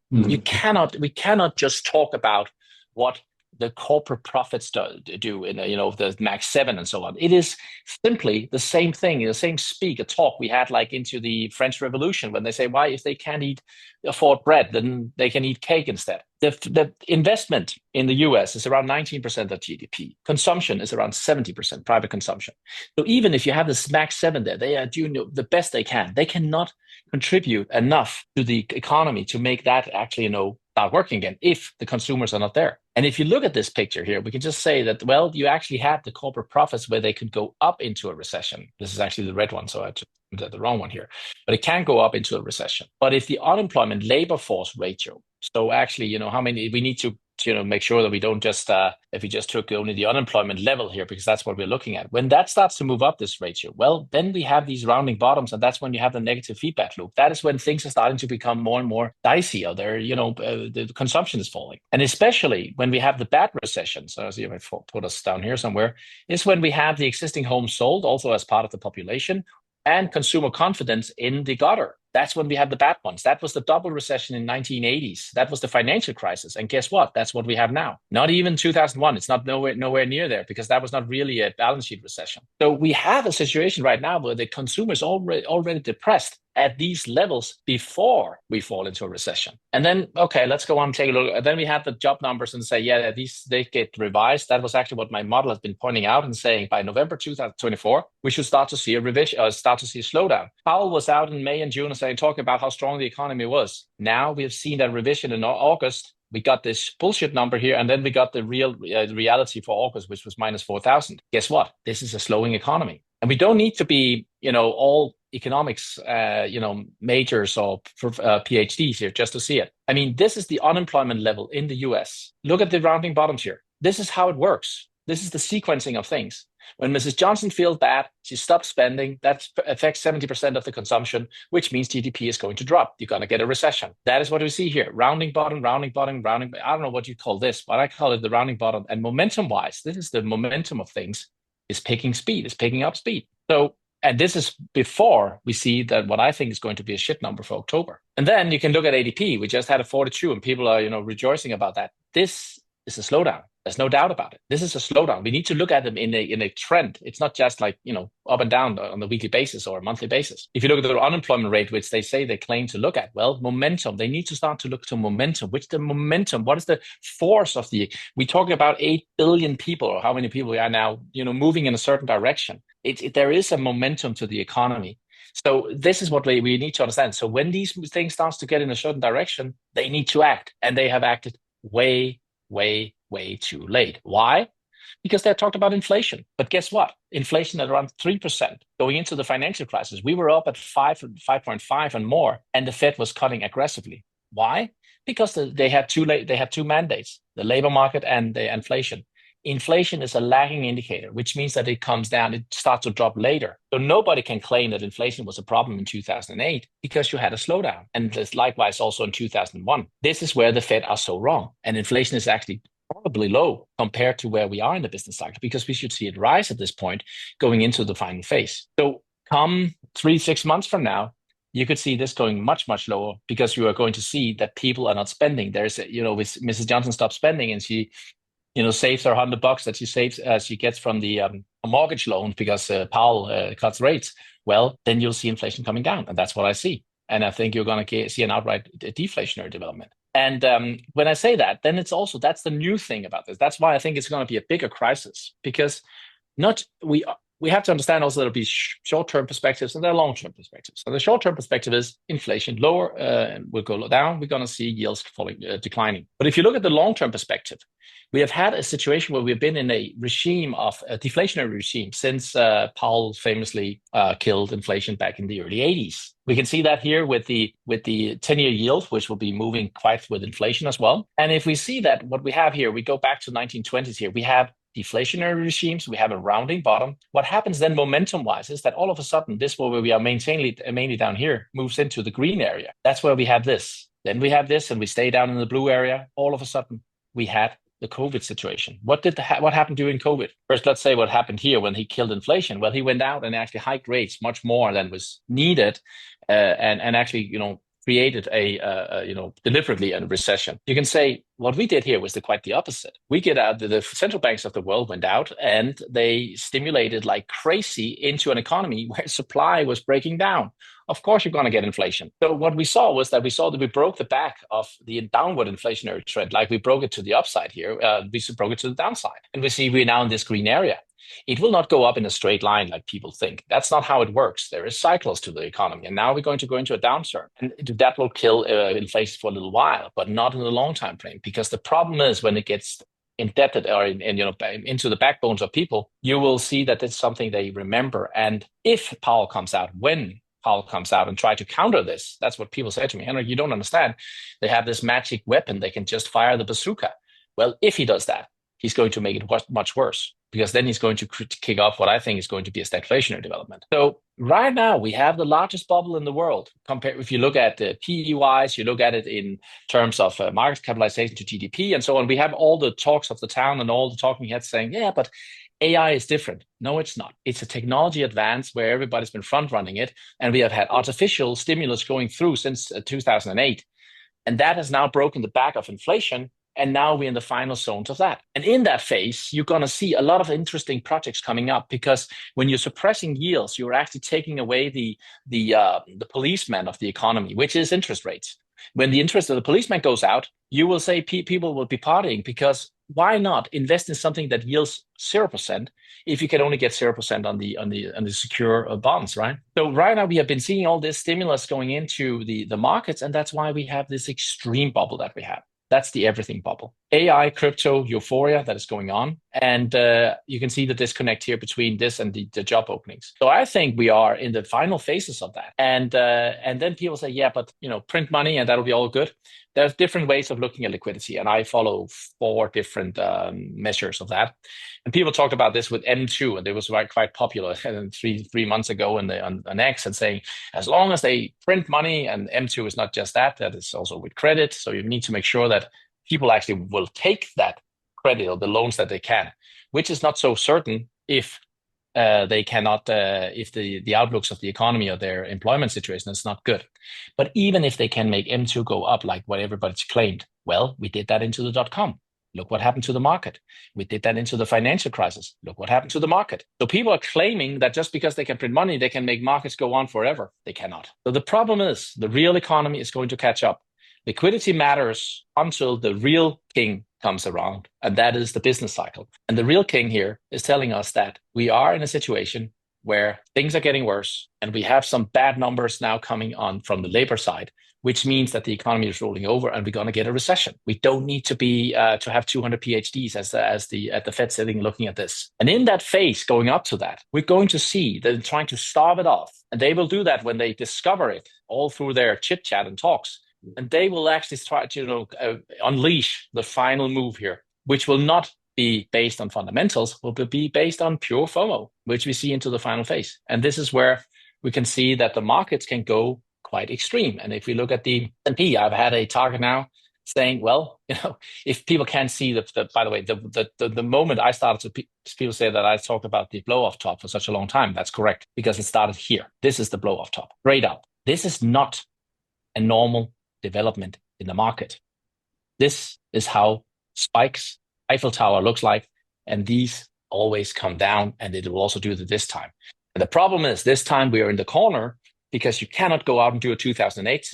We cannot just talk about what the corporate profits do in the Max 7 and so on. It is simply the same thing, the same a talk we had like into the French Revolution, when they say, why, if they can't afford bread, then they can eat cake instead. The investment in the US is around 19% of GDP. Consumption is around 70%, private consumption. So even if you have this Max 7 there, they are doing the best they can. They cannot contribute enough to the economy to make that actually, start working again if the consumers are not there. And if you look at this picture here, we can just say that, well, you actually have the corporate profits where they could go up into a recession. This is actually the red one, so I just did the wrong one here. But it can go up into a recession. But if the unemployment labor force ratio, so actually, how many we need to make sure that we don't just, if we just took only the unemployment level here, because that's what we're looking at. When that starts to move up this ratio, well, then we have these rounding bottoms, and that's when you have the negative feedback loop. That is when things are starting to become more and more dicey, or the consumption is falling. And especially when we have the bad recession, so I'll see if I put us down here somewhere, is when we have the existing homes sold also as part of the population, and consumer confidence in the gutter. That's when we have the bad ones. That was the double recession in 1980s. That was the financial crisis. And guess what? That's what we have now. Not even 2001. It's not nowhere near there, because that was not really a balance sheet recession. So we have a situation right now where the consumer is already depressed at these levels before we fall into a recession. And then, okay, let's go on and take a look. And then we have the job numbers and say, yeah, they get revised. That was actually what my model has been pointing out and saying by November 2024, we should start to see a revision, start to see a slowdown. Powell was out in May and June talking about how strong the economy was. Now we have seen that revision in August. We got this bullshit number here, and then we got the real reality for August, which was minus 4,000. Guess what? This is a slowing economy. And we don't need to be, all economics, majors or PhDs here just to see it. I mean, this is the unemployment level in the US. Look at the rounding bottoms here. this is how it works. This is the sequencing of things. When Mrs. Johnson feels bad, she stops spending. That affects 70% of the consumption, which means GDP is going to drop. You're going to get a recession. That is what we see here. Rounding bottom, rounding bottom, rounding. I don't know what you call this, but I call it the rounding bottom. And momentum-wise, this is the momentum of things is picking speed, is picking up speed. So, and this is before we see that what I think is going to be a shit number for October. And then you can look at ADP. We just had a 42, and people are, rejoicing about that. This is a slowdown. There's no doubt about it. This is a slowdown. We need to look at them in a trend. It's not just like, up and down on a weekly basis or a monthly basis. If you look at the unemployment rate, which they say they claim to look at, well, momentum, they need to start to look to momentum. Which the momentum, what is the force of we're talking about 8 billion people, or how many people we are now, moving in a certain direction. There is a momentum to the economy. So this is what we need to understand. So when these things starts to get in a certain direction, they need to act, and they have acted way too late. Why? Because they talked about inflation. But guess what? Inflation at around 3% going into the financial crisis. We were up at 5.5 and more, and the Fed was cutting aggressively. Why? Because they had two mandates: the labor market and the inflation. Inflation is a lagging indicator, which means that it comes down, it starts to drop later. So nobody can claim that inflation was a problem in 2008 because you had a slowdown. And likewise also in 2001. This is where the Fed are so wrong. And inflation is actually probably low compared to where we are in the business cycle, because we should see it rise at this point going into the final phase. So come 3-6 months from now, you could see this going much lower, because you are going to see that people are not spending. There's, with Mrs. Johnson stopped spending, and she saves her $100 that she gets from the mortgage loan because Powell cuts rates. Well, then you'll see inflation coming down, and that's what I see. And I think you're going to see an outright deflationary development. And when I say that, then that's the new thing about this. That's why I think it's going to be a bigger crisis, because we have to understand also there'll be short-term perspectives and there are long-term perspectives. So the short-term perspective is inflation lower, will go down. We're going to see yields declining. But if you look at the long-term perspective, we have had a situation where we've been in a regime of a deflationary regime since Powell famously killed inflation back in the early 80s. We can see that here with the 10-year yield, which will be moving quite with inflation as well. And if we see that what we have here, we go back to 1920s here, we have deflationary regimes, we have a rounding bottom. What happens then momentum-wise is that all of a sudden, this where we are mainly down here moves into the green area. That's where we have this. Then we have this, and we stay down in the blue area. All of a sudden, we had the COVID situation. What happened during COVID? First, let's say what happened here when he killed inflation. Well, he went out and actually hiked rates much more than was needed, and actually, created deliberately a recession. You can say what we did here was quite the opposite. We get out, the central banks of the world went out and they stimulated like crazy into an economy where supply was breaking down. Of course, you're going to get inflation. So what we saw that we broke the back of the downward inflationary trend. Like we broke it to the upside here. We broke it to the downside. And we see we're now in this green area. It will not go up in a straight line like people think. That's not how it works. There is cycles to the economy. And now we're going to go into a downturn. And that will kill inflation for a little while, but not in the long time frame. Because the problem is when it gets indebted or into the backbones of people, you will see that it's something they remember. And if Powell comes out, when Powell comes out and try to counter this, that's what people say to me. Henrik, you don't understand. They have this magic weapon. They can just fire the bazooka. Well, if he does that, he's going to make it much worse, because then he's going to kick off what I think is going to be a stagflationary development. So right now we have the largest bubble in the world. If you look at the PE-wise, you look at it in terms of market capitalization to GDP and so on. We have all the talks of the town and all the talking heads saying, yeah, but AI is different. No, it's not. It's a technology advance where everybody's been front running it. And we have had artificial stimulus going through since 2008. And that has now broken the back of inflation. And now we're in the final zones of that. And in that phase, you're going to see a lot of interesting projects coming up, because when you're suppressing yields, you're actually taking away the policeman of the economy, which is interest rates. When the interest of the policeman goes out, you will say people will be partying, because why not invest in something that yields 0% if you can only get 0% on the secure bonds, right? So right now we have been seeing all this stimulus going into the markets, and that's why we have this extreme bubble that we have. That's the everything bubble. AI, crypto, euphoria that is going on. And you can see the disconnect here between this and the job openings. So I think we are in the final phases of that. And then people say, yeah, but print money and that'll be all good. There's different ways of looking at liquidity, and I follow 4 different measures of that. And people talked about this with M2, and it was quite popular three months ago on X, and saying as long as they print money, and M2 is not just that is also with credit. So you need to make sure that people actually will take that credit or the loans that they can, which is not so certain if they cannot, if the outlooks of the economy or their employment situation is not good. But even if they can make M2 go up like what everybody's claimed, well, we did that into the .com. Look what happened to the market. We did that into the financial crisis. Look what happened to the market. So people are claiming that just because they can print money, they can make markets go on forever. They cannot. So the problem is the real economy is going to catch up. Liquidity matters until the real king comes around, and that is the business cycle. And the real king here is telling us that we are in a situation where things are getting worse, and we have some bad numbers now coming on from the labor side, which means that the economy is rolling over and we're going to get a recession. We don't need to be to have 200 PhDs at the Fed sitting looking at this. And in that phase going up to that, we're going to see them trying to starve it off, and they will do that when they discover it all through their chit chat and talks. And they will actually try to unleash the final move here, which will not be based on fundamentals, will be based on pure FOMO, which we see into the final phase. And this is where we can see that the markets can go quite extreme. And if we look at the S&P, I've had a target now saying, well, if people can't see by the way, the moment I started to, people say that I talked about the blow off top for such a long time. That's correct, because it started here. This is the blow off top, straight up. This is not a normal development in the market. This is how spikes, Eiffel Tower looks like, and these always come down, and it will also do it this time. And the problem is this time we are in the corner, because you cannot go out and do a 2008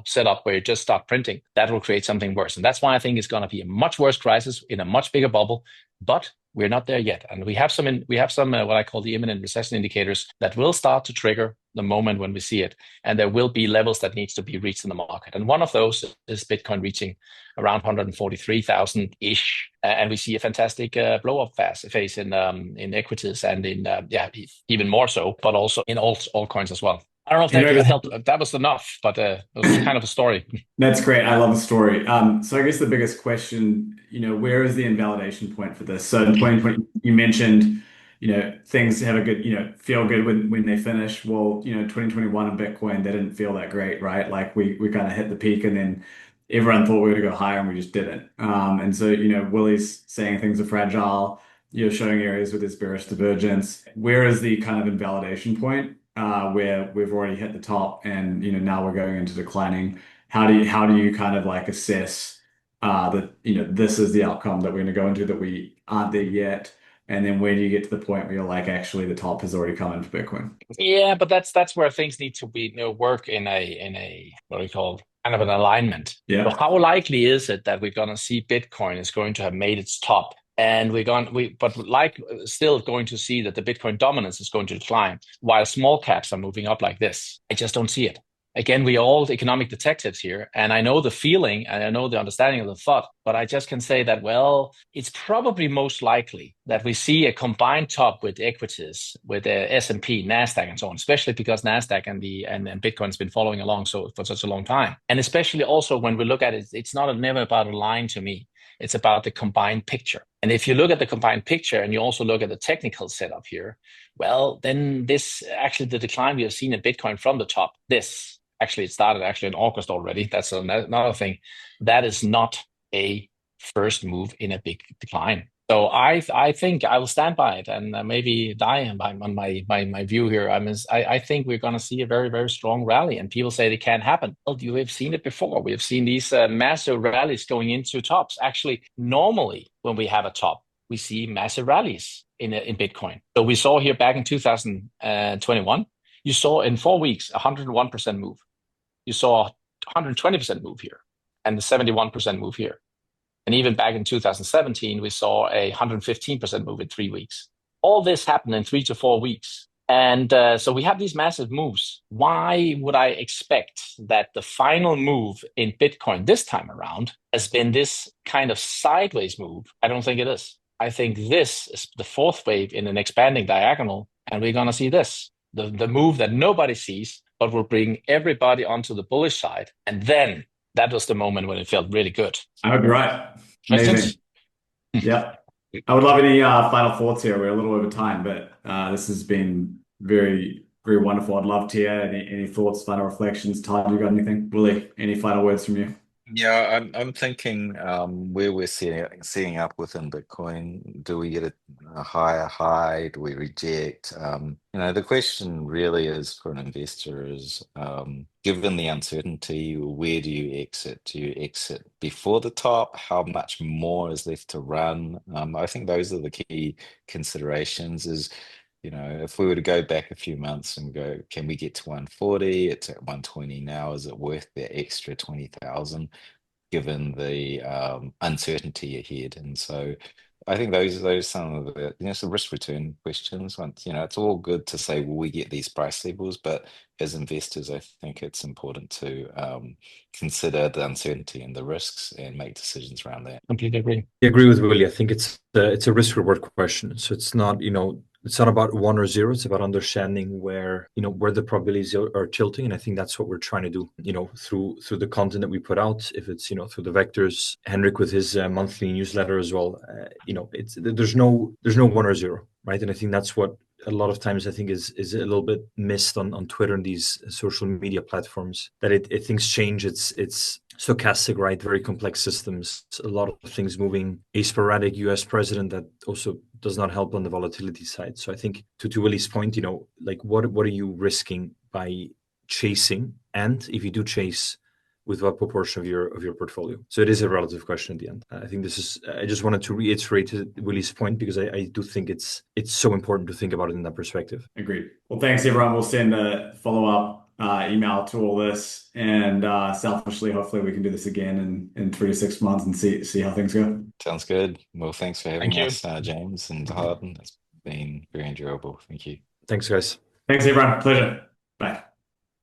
setup where you just start printing. That will create something worse. And that's why I think it's going to be a much worse crisis in a much bigger bubble, but we're not there yet. And we have some what I call the imminent recession indicators that will start to trigger the moment when we see it. And there will be levels that needs to be reached in the market. And one of those is Bitcoin reaching around 143,000-ish. And we see a fantastic blow-up phase in equities and in, even more so, but also in altcoins as well. I don't know if that helped. That was enough, but it was kind of a story. That's great. I love the story. So I guess the biggest question, where is the invalidation point for this? So in 2020, you mentioned, things have a good, feel good when they finish. Well, 2021 in Bitcoin, they didn't feel that great, right? Like we kind of hit the peak, and then everyone thought we were going to go higher, and we just didn't. And so, Willy's saying things are fragile, showing areas with this bearish divergence. Where is the kind of invalidation point? Where we've already hit the top, and now we're going into declining. How do you kind of like assess that this is the outcome that we're going to go into, that we aren't there yet, and then where do you get to the point where you're like, actually the top has already come in for Bitcoin? Yeah, but that's where things need to be work in a what do we call kind of an alignment. Yeah. So how likely is it that we're going to see Bitcoin is going to have made its top? And still going to see that the Bitcoin dominance is going to decline while small caps are moving up like this. I just don't see it. Again, we are all economic detectives here, and I know the feeling and I know the understanding of the thought, but I just can say that, well, it's probably most likely that we see a combined top with equities, with the S&P, NASDAQ, and so on, especially because NASDAQ and Bitcoin has been following along for such a long time. And especially also when we look at it, it's never about a line to me. It's about the combined picture. And if you look at the combined picture and you also look at the technical setup here, well, then the decline we have seen in Bitcoin from the top, it started in August already. That's another thing. That is not a first move in a big decline. So I think I will stand by it and maybe die on my view here. I think we're going to see a very, very strong rally, and people say it can't happen. Well, you have seen it before. We have seen these massive rallies going into tops. Actually, normally when we have a top, we see massive rallies in Bitcoin. So we saw here back in 2021, you saw in 4 weeks, 101% move. You saw 120% move here and the 71% move here. And even back in 2017, we saw a 115% move in 3 weeks. All this happened in 3 to 4 weeks. And so we have these massive moves. Why would I expect that the final move in Bitcoin this time around has been this kind of sideways move? I don't think it is. I think this is the fourth wave in an expanding diagonal, and we're going to see this, the move that nobody sees, but will bring everybody onto the bullish side. And then that was the moment when it felt really good. I hope you're right. Questions? Amazing. Yeah. I would love any final thoughts here. We're a little over time, but this has been very, very wonderful. I'd love to hear any thoughts, final reflections. Todd, you got anything? Willy, any final words from you? Yeah, I'm thinking where we're seeing up within Bitcoin. Do we get a higher high? Do we reject? The question really is for an investor is, given the uncertainty, where do you exit? Do you exit before the top? How much more is left to run? I think those are the key considerations. Is if we were to go back a few months and go, can we get to 140? It's at 120 now. Is it worth the extra 20,000 given the uncertainty ahead? And so I think those are some of the some risk return questions. Once it's all good to say, will we get these price levels? But as investors, I think it's important to consider the uncertainty and the risks and make decisions around that. Completely agree. I agree with Willy. I think it's a risk reward question. So it's not it's not about 1 or 0. It's about understanding where the probabilities are tilting, and I think that's what we're trying to do. Through the content that we put out. If it's through the vectors, Henrik with his monthly newsletter as well. There's no 1 or 0, right? And I think that's what a lot of times I think is a little bit missed on Twitter and these social media platforms. That things change. It's stochastic, right? Very complex systems, a lot of things moving, a sporadic US president that also does not help on the volatility side. So I think to Willy's point, what are you risking by chasing? And if you do chase, with what proportion of your portfolio? So it is a relative question at the end. I think I just wanted to reiterate Willy's point because I do think it's so important to think about it in that perspective. Agreed. Well, thanks everyone. We'll send a follow-up email to all this, and selfishly, hopefully we can do this again in 3 to 6 months and see how things go. Sounds good. Well, thanks for having Thank you. us, James and Todd. It's been very enjoyable. Thank you. Thanks, guys. Thanks everyone. Pleasure. Bye.